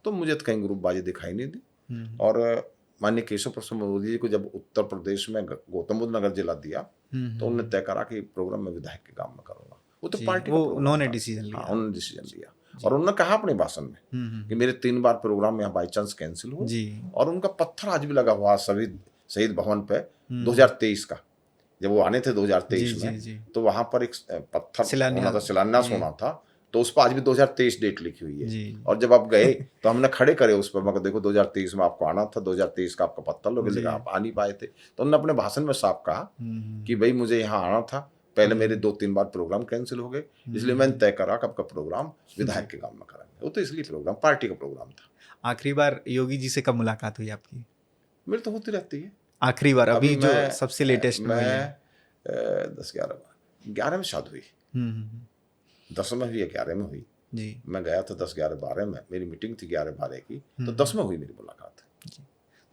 तो मुझे तो कहीं ग्रुपबाजी दिखाई नहीं दी। हुँ, और माननीय केशव प्रसाद मौर्य जी को जब उत्तर प्रदेश में गौतम बुद्ध नगर जिला दिया, तो उन्होंने तय करा कि प्रोग्राम में विधायक के काम में करूँगा। वो तो जी, पार्टी का वो प्रोग्राम उन्होंने था। डिसीजन हाँ, लिया। उन्होंने डिसीजन लिया। और उन्होंने कहा अपने भाषण में कि मेरे 3 बार प्रोग्राम यहाँ बाई चांस कैंसिल हुए। जी। और उनका पत्थर आज भी लगा हुआ शहीद भवन पे 2023 का, जब वो आने थे 2023 जी, में, जी। तो वहां पर एक पत्थर होना था, शिलान्यास। शिलान्यास जी। होना था, तो उस पर आज भी 2023 डेट लिखी हुई है। जी। और जब आप गए तो हमने खड़े करे उस पर, मगर देखो 2023 में आपको आना था, 2023 का आपका पत्थर लोगे, जी। लेकिन आप आ नहीं पाए थे। तो उन्होंने अपने भाषण में साफ कहा हुँ, कि भाई मुझे यहाँ आना था, पहले मेरे 2-3 बार प्रोग्राम कैंसिल हो गए, इसलिए मैंने तय करा कि आपका प्रोग्राम विधायक के गांव में करेंगे। वो तो इसलिए प्रोग्राम पार्टी का प्रोग्राम था। आखिरी बार योगी जी से कब मुलाकात हुई आपकी? मेरी तो होती रहती है। आखिरी बार अभी जो मैं सबसे लेटेस्ट में हुई है? 10-11 बार, 11 में शादी हुई, हम्म, 10 में हुई या 11 में हुई। जी मैं गया था 10-11-12 में, मेरी मीटिंग थी 11-12 की, तो 10 में हुई मेरी मुलाकात।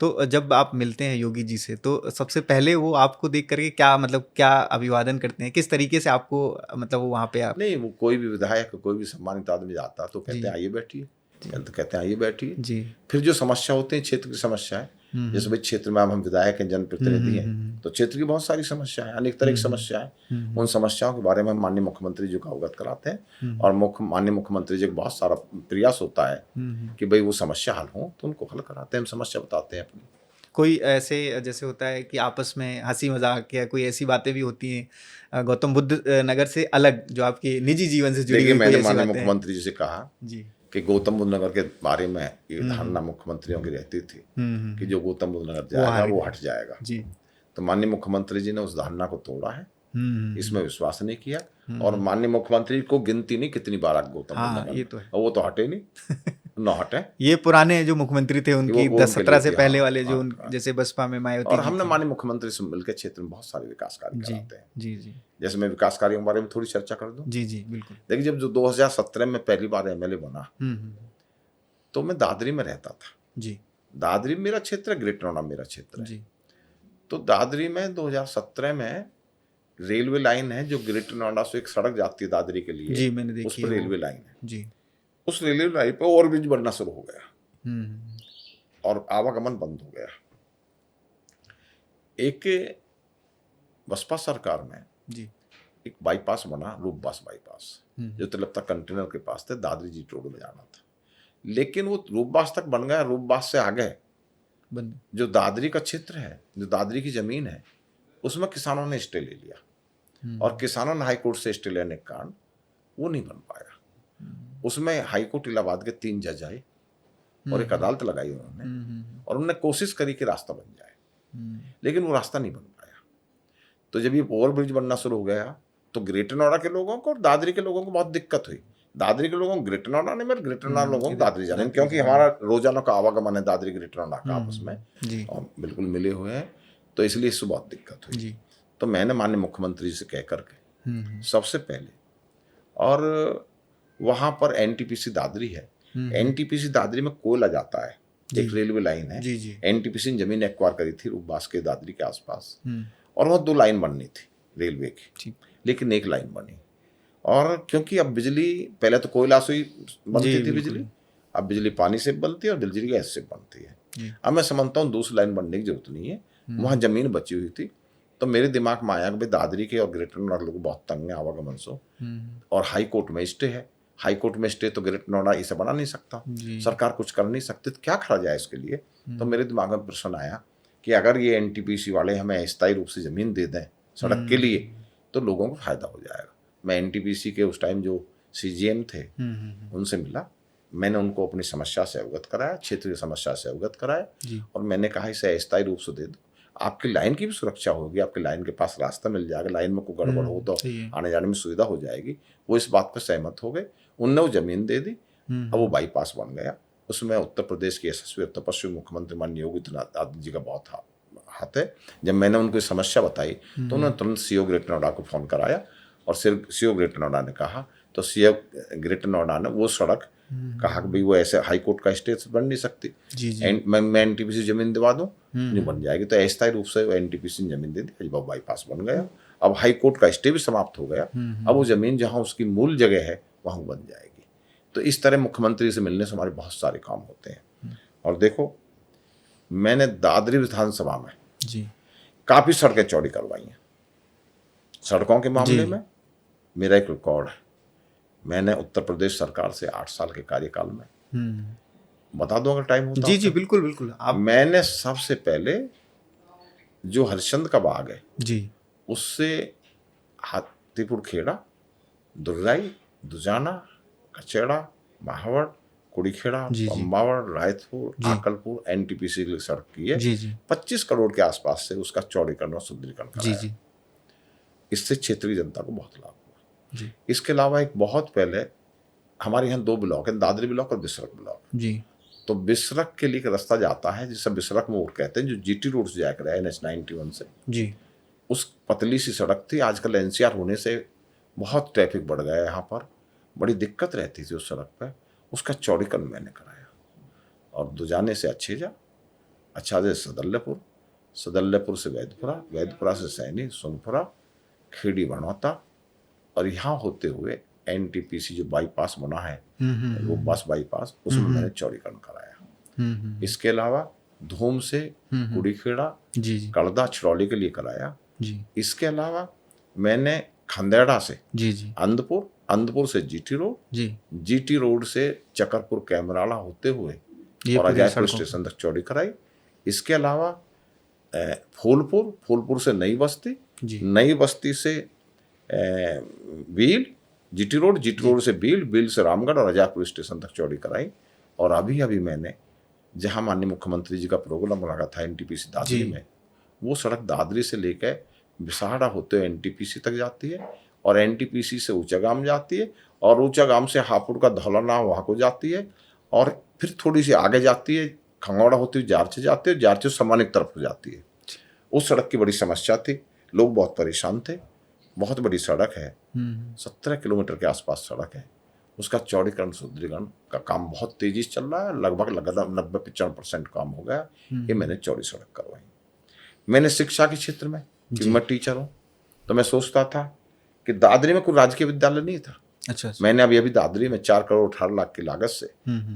तो जब आप मिलते हैं योगी जी से तो सबसे पहले वो आपको देख करके क्या मतलब क्या अभिवादन करते हैं, किस तरीके से आपको मतलब वो वहाँ पे आप? नहीं, वो कोई भी विधायक, कोई भी सम्मानित आदमी जाता तो कहते जी। हैं आइए बैठिए, पहले तो कहते हैं आइए बैठिए। जी। फिर जो समस्या होती है क्षेत्र की समस्याएं, जैसे भाई क्षेत्र में अब हम विधायक हैं, जनप्रतिनिधि हैं, तो क्षेत्र की बहुत सारी समस्याएं, अनेक तरह की समस्याएं, उन समस्याओं के बारे में हम माननीय मुख्यमंत्री जी को अवगत कराते हैं, और माननीय मुख्यमंत्री जी को बहुत सारा प्रयास होता है कि भाई वो समस्या हल हो, तो उनको हल कराते हैं, हम समस्या बताते हैं अपनी। कोई ऐसे जैसे होता है कि आपस में हंसी मजाक या कोई ऐसी बातें भी होती हैं गौतम बुद्ध नगर से अलग जो आपके निजी जीवन से जुड़ी देखिए, हुई कोई मैंने ऐसी माननीय बातें हैं? मुख्यमंत्री जी से कहा जी। कि गौतम बुद्ध नगर के बारे में ये धारणा मुख्यमंत्रियों की रहती थी कि जो गौतम बुद्ध नगर जाएगा वो हट जाएगा। जी। तो माननीय मुख्यमंत्री जी ने उस धारणा को तोड़ा है, इसमें विश्वास नहीं किया, और माननीय मुख्यमंत्री को गिनती नहीं कितनी बार आप गौतम बुद्ध हाँ नगर ये में, तो है। और वो तो हटे नहीं, ना हटे। ये पुराने जो मुख्यमंत्री थे उनकी वो 10-17 से उनके लिए पहले हाँ, वाले जो हाँ। जैसे बसपा में मायावती और जी हमने थी। माननीय मुख्यमंत्री से मिलकर क्षेत्र में बहुत सारे विकास कार्य जी कराते हैं। जी जी जैसे मैं विकास कार्यों के बारे में थोड़ी चर्चा कर दूं। जी जी बिल्कुल। देखिए, जब जो 2017 में पहली बार एमएलए बना, तो मैं दादरी में रहता था। जी दादरी मेरा क्षेत्र है, ग्रेटर नोएडा मेरा क्षेत्र है। जी तो दादरी में 2017 में रेलवे लाइन है, जो ग्रेटर नोएडा से एक सड़क जाती है दादरी के लिए, जी मैंने देखी उस पर है वो। रेलवे लाइन है। जी। उस रेलवे लाइन पर ओवरब्रिज बनना शुरू हो गया हम्म और आवागमन बंद हो गया। एक बसपा सरकार में जी एक बाईपास बना, रूपबास बाईपास, जो तिलपता कंटेनर के पास थे, दादरी जी रोड में जाना था, लेकिन वो रूपबास तक बन गया। रूपबास से आगे बंद। जो दादरी का क्षेत्र है, जो दादरी की जमीन है, उसमें किसानों ने स्टे ले लिया, और किसानों ने हाईकोर्ट से स्टे लेने के कारण वो नहीं बन पाया। उसमें हाईकोर्ट इलाहाबाद के 3 जज आए और एक अदालत लगाई उन्होंने, और उन्होंने कोशिश करी कि रास्ता बन जाए, लेकिन वो रास्ता नहीं बन पाया। तो जब ये ओवरब्रिज बनना शुरू हो गया, तो ग्रेटर नोएडा के लोगों को और दादरी के लोगों को बहुत दिक्कत हुई। दादरी के लोगों को ग्रेटर नोएडा नहीं, मेरे ग्रेटर नोएडा लोगों को दादरी जाने, क्योंकि हमारा रोजाना का आवागमन है दादरी ग्रेटर नोएडा का आपस में, और बिल्कुल मिले हुए हैं, तो इसलिए इससे बहुत दिक्कत हुई। तो मैंने माननीय मुख्यमंत्री जी से कह करके सबसे पहले, और वहाँ पर एनटीपीसी दादरी है, एनटीपीसी दादरी में कोयला जाता है, एक रेलवे लाइन है, एनटीपीसी ने जमीन एक्वायर करी थी रूपबास के दादरी के आसपास, और वह 2 लाइन बननी थी रेलवे की, लेकिन 1 लाइन बनी। और क्योंकि अब बिजली, पहले तो कोयला से ही बनती थी बिजली, अब बिजली पानी से बनती है और बिजली गैस से बनती है। अब मैं समझता हूँ दूसरी लाइन बनने की जरूरत नहीं है, वहाँ जमीन बची हुई थी। तो मेरे दिमाग में आया कि भाई दादरी के और ग्रेटर नोएडा लोग बहुत तंग है आवागमन से, और हाई कोर्ट में स्टे है, हाई कोर्ट में स्टे तो ग्रेटर नोएडा इसे बना नहीं सकता, सरकार कुछ कर नहीं सकती, तो क्या करा जाए इसके लिए। तो मेरे दिमाग में प्रश्न आया कि अगर ये एनटीपीसी वाले हमें स्थायी रूप से जमीन दे दें सड़क के लिए, तो लोगों को फायदा हो जाएगा। मैं एनटीपीसी के उस टाइम जो सीजीएम थे उनसे मिला, मैंने उनको अपनी समस्या से अवगत कराया, क्षेत्र की समस्या से अवगत कराया, और मैंने कहा इसे अस्थायी रूप से दे दो, आपकी लाइन की भी सुरक्षा होगी, आपकी लाइन के पास रास्ता मिल जाएगा, लाइन में कोई गड़बड़ हो तो आने जाने में सुविधा हो जाएगी। वो इस बात पर सहमत हो गए, उनने वो जमीन दे दी। अब वो बाईपास बन गया, उसमें उत्तर प्रदेश के यशस्वी उत्तर पश्चिम मुख्यमंत्री माननीय योगी आदित्यनाथ जी का बहुत हाथ है। जब मैंने उनको समस्या बताई तो उन्होंने तुरंत सीओ ग्रेटर नोएडा को फोन कराया, और सीओ ग्रेटर नोएडा ने कहा, तो सीओ ग्रेटर नोएडा ने वो सड़क कहा कि भाई वो ऐसे हाई कोर्ट का स्टे बन नहीं सकती, मैं एनटीपीसी जमीन दिवा दूं, नहीं बन जाएगी। तो अस्थायी रूप से एनटीपीसी ने जमीन दे दी, अब बाईपास बन गया, अब हाई कोर्ट का स्टे भी समाप्त हो गया, अब वो जमीन जहाँ उसकी मूल जगह है वहाँ बन जाएगी। तो इस तरह मुख्यमंत्री से मिलने से हमारे बहुत सारे काम होते हैं। और देखो, मैंने दादरी विधानसभा में काफी सड़कें चौड़ी करवाई हैं। सड़कों के मामले में मेरा एक रिकॉर्ड है, मैंने उत्तर प्रदेश सरकार से 8 साल के कार्यकाल में, बता दो अगर टाइम होता। जी बिल्कुल बिल्कुल। मैंने सबसे पहले जो हरिश्चंद्र का बाग है उससे हाथीपुर खेड़ा, दुर्गाई, दुजाना, कचेड़ा, महावड़, कुड़ीखेड़ा, पंबावड़, रायतपुर, आकलपुर एनटीपीसी की सड़क की है, 25 करोड़ के आसपास से उसका चौड़ीकरण और सुदृढ़ीकरण कराया। इससे क्षेत्रीय जनता को बहुत लाभ हुआ। इसके अलावा एक बहुत पहले हमारे यहाँ 2 ब्लॉक हैं, दादरी ब्लॉक और बिसरक ब्लॉक। तो बिसरख के लिए एक रास्ता जाता है जिसे बिसरख मोड़ कहते हैं, जो जीटी रोड से जाकर है NH-91 से जी। उस पतली सी सड़क थी। आजकल NCR होने से बहुत ट्रैफिक बढ़ गया है यहाँ पर, बड़ी दिक्कत रहती थी उस सड़क पर। उसका चौड़ीकरण मैंने कराया और दुजाने से अच्छेजा, अच्छा से सदल्यपुर, सदल्यपुर से वैदपुरा, वैदपुरा से सैनी, सोनपुरा, खेड़ी बनौता और यहाँ होते हुए NTPC जो बाईपास बना है वो बस बाईपास, उसमें मैंने चौड़ीकरण कराया। इसके अलावा धूम से कुड़ीखेड़ा, जी जी कड़दा, छड़ौली के लिए कराया। जी इसके अलावा मैंने खंदेड़ा से जी जी अंधपुर, अंधपुर से GT रोड, जी GT रोड से चकरपुर कैमराला होते हुए ये और पूरी अजयपुर सड़कों स्टेशन तक चौड़ी कराई। इसके अलावा फूलपुर, फूलपुर से नई बस्ती, जी नई बस्ती से बील, GT रोड, GT रोड से बील, बील से रामगढ़ और अजयपुर स्टेशन तक चौड़ी कराई। और अभी अभी मैंने जहां माननीय मुख्यमंत्री जी का प्रोग्राम लगा था NTPC दादरी जी। में, वो सड़क दादरी से लेकर बिसाहड़ा होते हुए NTPC तक जाती है और NTPC से ऊंचागाम जाती है और ऊंचागाम से हापुड़ का धौलाना वहाँ को जाती है और फिर थोड़ी सी आगे जाती है, खंगौड़ा होती हुई जारचे जाती है, जारचे समानिक तरफ को जाती है। उस सड़क की बड़ी समस्या थी, लोग बहुत परेशान थे। बहुत बड़ी सड़क है, 17 किलोमीटर के आसपास सड़क है। उसका चौड़ीकरण सुदृढ़ीकरण का काम बहुत तेजी से चल रहा है, लगभग 90-95% काम हो गया। ये मैंने चौड़ी सड़क करवाई। मैंने शिक्षा के क्षेत्र में, क्योंकि मैं टीचर हूँ, तो मैं सोचता था कि दादरी में कोई राजकीय विद्यालय नहीं था। अच्छा मैंने अभी दिल्ली में 4 करोड़ 18 लाख की लागत से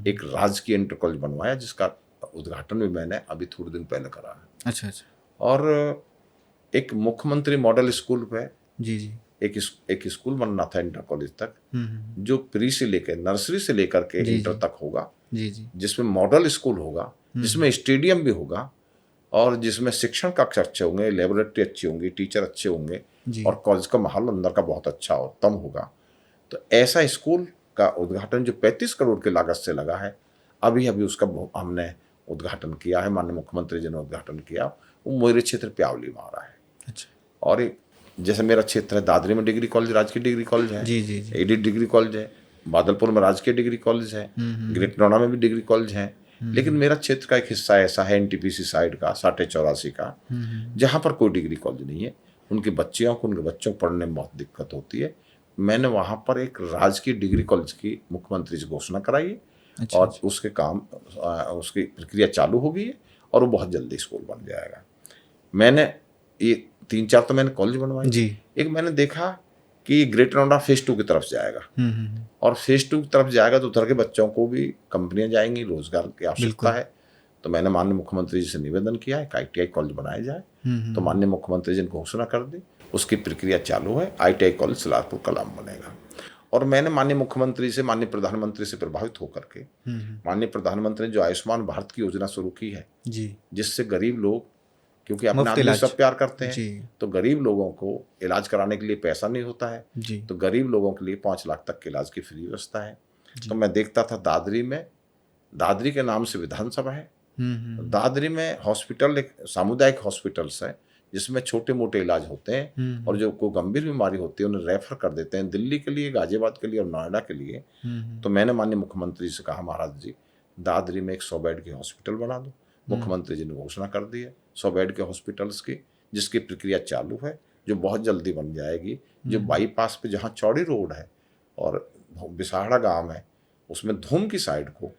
एक राजकीय इंटर कॉलेज बनवाया, जिसका उद्घाटन भी मैंने अभी थोड़े दिन पहले करा है। अच्छा अच्छा और एक मुख्यमंत्री मॉडल स्कूल पे जी जी एक स्कूल बनना था इंटर कॉलेज तक, जो प्री से लेकर नर्सरी से लेकर के इंटर तक होगा, जी जी जिसमें मॉडल स्कूल होगा, जिसमें स्टेडियम भी होगा और जिसमें शिक्षण कक्ष अच्छे होंगे, लेबोरेटरी अच्छी होंगी, टीचर अच्छे होंगे और कॉलेज का माहौल अंदर का बहुत अच्छा और उत्तम होगा। तो ऐसा स्कूल का उद्घाटन जो 35 करोड़ की लागत से लगा है, अभी अभी उसका हमने उद्घाटन किया है, माननीय मुख्यमंत्री जी ने उद्घाटन किया। वो मेरे क्षेत्र प्यावली में आ रहा है। अच्छा। और एक जैसे मेरा क्षेत्र है, दादरी में डिग्री कॉलेज, राजकीय डिग्री कॉलेज है, जी जी जी एडिट डिग्री कॉलेज है, बादलपुर में राजकीय डिग्री कॉलेज है, ग्रेट नोएडा में भी डिग्री कॉलेज है। लेकिन मेरा क्षेत्र का एक हिस्सा ऐसा है NTPC साइड का 84.5 का, जहाँ पर कोई डिग्री कॉलेज नहीं है। उनके बच्चों को पढ़ने में बहुत दिक्कत होती है। मैंने वहाँ पर एक राजकीय डिग्री कॉलेज की मुख्यमंत्री से घोषणा कराई है। अच्छा, और उसके काम उसकी प्रक्रिया चालू हो गई है और वो बहुत जल्दी स्कूल बन जाएगा। मैंने ये 3-4 तो मैंने कॉलेज बनवाए जी। एक मैंने देखा कि ग्रेटर नोएडा फेज 2 की तरफ जाएगा और फेज 2 की तरफ जाएगा तो उधर के बच्चों को भी कंपनियां जाएंगी, रोजगार की आवश्यकता है। तो मैंने माननीय मुख्यमंत्री जी से निवेदन किया है कि ITI कॉलेज बनाया जाए। तो माननीय मुख्यमंत्री जी ने घोषणा कर दी, उसकी प्रक्रिया चालू है। ITI कॉलेज सलारपुर कलाम बनेगा। और मैंने माननीय मुख्यमंत्री से, माननीय प्रधानमंत्री से प्रभावित होकर के, माननीय प्रधानमंत्री ने जो आयुष्मान भारत की योजना शुरू की है जी, जिससे गरीब लोग, क्योंकि अपने आदमी सब प्यार करते हैं, तो गरीब लोगों को इलाज कराने के लिए पैसा नहीं होता है जी। तो गरीब लोगों के लिए 5 लाख तक के इलाज की फ्री व्यवस्था है। तो मैं देखता था दादरी में, दादरी के नाम से विधानसभा है, दादरी में हॉस्पिटल, एक सामुदायिक हॉस्पिटल्स है जिसमें छोटे मोटे इलाज होते हैं और जो कोई गंभीर बीमारी होती है उन्हें रेफर कर देते हैं दिल्ली के लिए, गाजियाबाद के लिए और नोएडा के लिए। तो मैंने माननीय मुख्यमंत्री से कहा, महाराज जी दादरी में एक 100 बेड की हॉस्पिटल बना दो। मुख्यमंत्री जी ने घोषणा कर दी है 100 बेड के हॉस्पिटल्स की, जिसकी प्रक्रिया चालू है, जो बहुत जल्दी बन जाएगी। जो बाईपास पे जहाँ चौड़ी रोड है और बिसाहड़ा गांव है, उसमें धूम की साइड को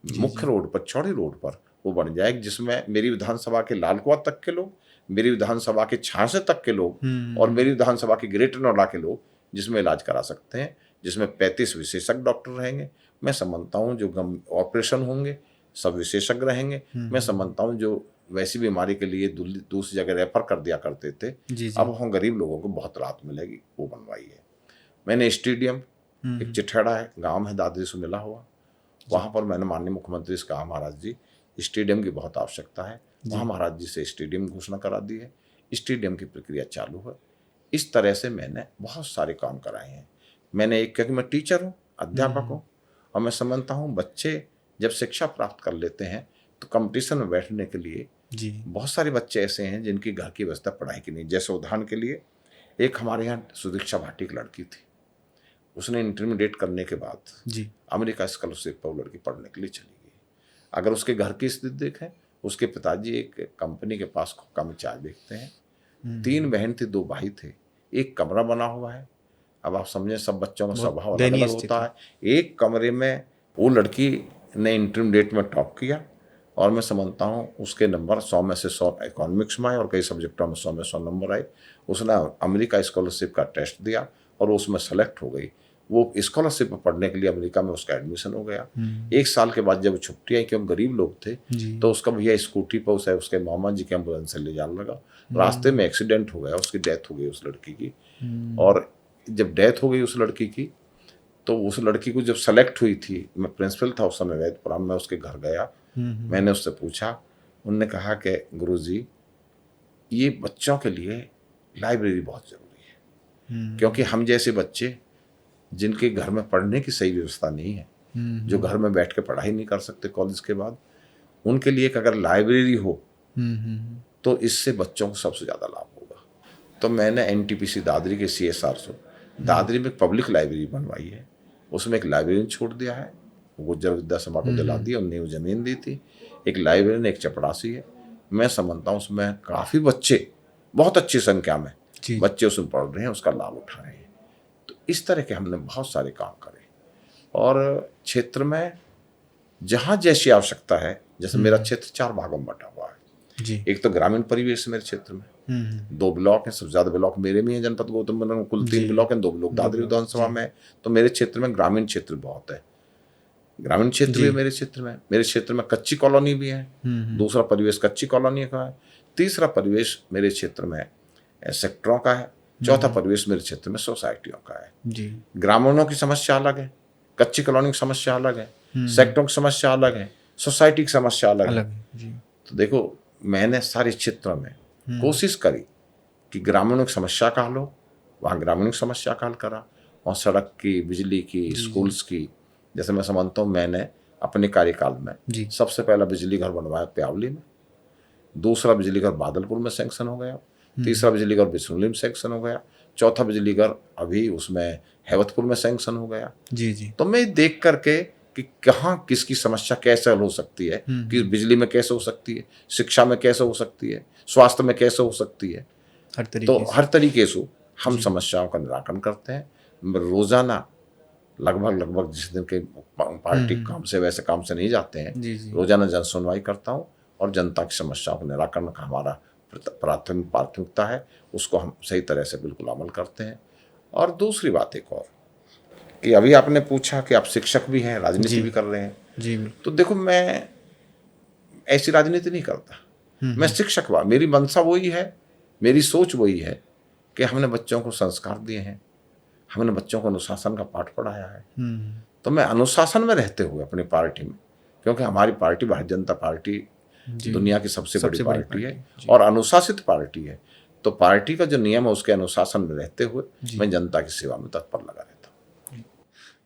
मुख्य रोड पर, चौड़ी रोड पर वो बन जाएगी, जिसमें मेरी विधानसभा के लालकुआ तक के लोग, मेरी विधानसभा के छाछे तक के लोग और मेरी विधानसभा के ग्रेटर नोएडा के लोग जिसमें इलाज करा सकते हैं, जिसमें 35 विशेषज्ञ डॉक्टर रहेंगे। मैं समझता हूँ जो ऑपरेशन होंगे सब विशेषज्ञ रहेंगे। मैं समझता हूँ जो वैसी बीमारी के लिए दूसरी जगह रेफर कर दिया करते थे, अब हम गरीब लोगों को बहुत राहत मिलेगी, वो बनवाई है। मैंने स्टेडियम, एक चिठेड़ा है, गाँव है दादरी से मिला हुआ, वहाँ पर मैंने माननीय मुख्यमंत्री से कहा, महाराज जी स्टेडियम की बहुत आवश्यकता है। वहाँ महाराज जी से स्टेडियम घोषणा करा दी है, स्टेडियम की प्रक्रिया चालू है। इस तरह से मैंने बहुत सारे काम कराए हैं। मैंने एक, क्योंकि मैं टीचर हूँ, अध्यापक हूँ, और मैं समझता हूँ बच्चे जब शिक्षा प्राप्त कर लेते हैं तो कंपटीशन में बैठने के लिए जी बहुत सारे बच्चे ऐसे हैं जिनकी घर की व्यवस्था पढ़ाई की नहीं। जैसे उदाहरण के लिए एक हमारे यहाँ सुदीक्षा भाटी की लड़की थी, उसने इंटरमीडिएट करने के बाद जी अमेरिका स्कॉलरशिप पर वो लड़की पढ़ने के लिए चली गई। अगर उसके घर की स्थिति देखें, उसके पिताजी एक कंपनी के पास खोखा में चाय बेचते हैं। 3 बहन थी, 2 भाई थे। एक कमरा बना हुआ है। अब आप समझें, सब बच्चों का बहुत स्वभाव दयनीय अलग-अलग स्थिति। होता है। एक कमरे में वो लड़की ने इंटरमीडिएट में टॉप किया और मैं समझता हूँ उसके नंबर 100 में से 100 इकोनॉमिक्स में आए और कई सब्जेक्टों में 100 में 100 नंबर आए। उसने अमेरिका स्कॉलरशिप का टेस्ट दिया और उसमें सेलेक्ट हो गई। वो स्कॉलरशिप में पढ़ने के लिए अमेरिका में उसका एडमिशन हो गया। 1 साल के बाद जब छुट्टी आई, क्योंकि गरीब लोग थे, तो उसका भैया स्कूटी पर उसे उसके मामा जी के एम्बुलेंस से ले जाने लगा। रास्ते में एक्सीडेंट हो गया, उसकी डेथ हो गई उस लड़की की। और जब डेथ हो गई उस लड़की की, तो उस लड़की को जब सेलेक्ट हुई थी, मैं प्रिंसिपल था उस समय वैदपुरा में, उसके घर गया। मैंने उससे पूछा, उनने कहा कि गुरुजी, ये बच्चों के लिए लाइब्रेरी बहुत ज़रूरी है, क्योंकि हम जैसे बच्चे जिनके घर में पढ़ने की सही व्यवस्था नहीं है, जो घर में बैठ के पढ़ाई नहीं कर सकते कॉलेज के बाद, उनके लिए एक अगर लाइब्रेरी हो तो इससे बच्चों को सबसे ज़्यादा लाभ होगा। तो मैंने NTPC दादरी के CSR से दादरी में एक पब्लिक लाइब्रेरी बनवाई है। उसमें एक लाइब्रेरी छोड़ दिया है, गुज्जर विद्या सभा को दिला दी, उनने वो ज़मीन दी थी। एक लाइब्रेरी, एक चपरासी है। मैं समझता हूँ उसमें काफ़ी बच्चे, बहुत अच्छी संख्या में बच्चे उसमें पढ़ रहे हैं, उसका लाभ उठा रहे हैं। तो इस तरह के हमने बहुत सारे काम करे और क्षेत्र में जहाँ जैसी आवश्यकता है, जैसे मेरा क्षेत्र 4 भागों में बटा हुआ है। एक तो ग्रामीण परिवेश मेरे क्षेत्र में 2 ब्लॉक हैं, सबसे ज़्यादा ब्लॉक मेरे में है जनपद गौतम बुद्ध नगर, कुल 3 ब्लॉक हैं, 2 ब्लॉक दादरी विधानसभा में। तो मेरे क्षेत्र में ग्रामीण क्षेत्र बहुत है। ग्रामीण क्षेत्र भी मेरे क्षेत्र में कच्ची कॉलोनी भी है। दूसरा परिवेश कच्ची कॉलोनी का है। तीसरा परिवेश मेरे क्षेत्र में सेक्टरों का है। चौथा परिवेश मेरे क्षेत्र में सोसाइटियों का है। ग्रामीणों की समस्या अलग है, कच्ची कॉलोनी की समस्या अलग है, सेक्टरों की समस्या अलग है, सोसाइटी की समस्या अलग है। तो देखो, मैंने सारे क्षेत्रों में कोशिश करी कि ग्रामीणों की समस्या का हल हो, वहाँ ग्रामीणों की समस्या का हल करा। और सड़क की, बिजली की, स्कूल्स की, जैसे मैं समझता हूँ मैंने अपने कार्यकाल में सबसे पहला बिजली घर बनवाया प्यावली में, दूसरा बिजली घर बादलपुर में सैंक्शन हो गया, तीसरा बिजली घर बिसनौली में सैंक्शन हो गया, चौथा बिजली घर अभी उसमें हैवतपुर में सैंक्शन हो गया। तो मैं देख करके कि कहाँ किसकी समस्या कैसे हल हो सकती है, कि बिजली में कैसे हो सकती है, शिक्षा में कैसे हो सकती है, स्वास्थ्य में कैसे हो सकती है, तो हर तरीके से हम समस्याओं का निराकरण करते हैं। रोजाना लगभग जिस दिन के पार्टी काम से वैसे काम से नहीं जाते हैं, रोजाना जन सुनवाई करता हूँ और जनता की समस्याओं का निराकरण का हमारा प्राथमिकता है, उसको हम सही तरह से बिल्कुल अमल करते हैं। और दूसरी बात एक और, कि अभी आपने पूछा कि आप शिक्षक भी हैं, राजनीति भी कर रहे हैं। तो देखो, मैं ऐसी राजनीति नहीं करता, मैं शिक्षक हुआ, मेरी मंशा वही है, मेरी सोच वही है कि हमने बच्चों को संस्कार दिए हैं, हमने बच्चों को अनुशासन का पाठ पढ़ाया है। तो मैं अनुशासन में रहते हुए अपनी पार्टी में, क्योंकि हमारी पार्टी भारतीय जनता पार्टी दुनिया की सबसे बड़ी पार्टी है और अनुशासित पार्टी है, तो पार्टी का जो नियम है उसके अनुशासन में रहते हुए मैं जनता की सेवा में तत्पर लगा रहता हूँ।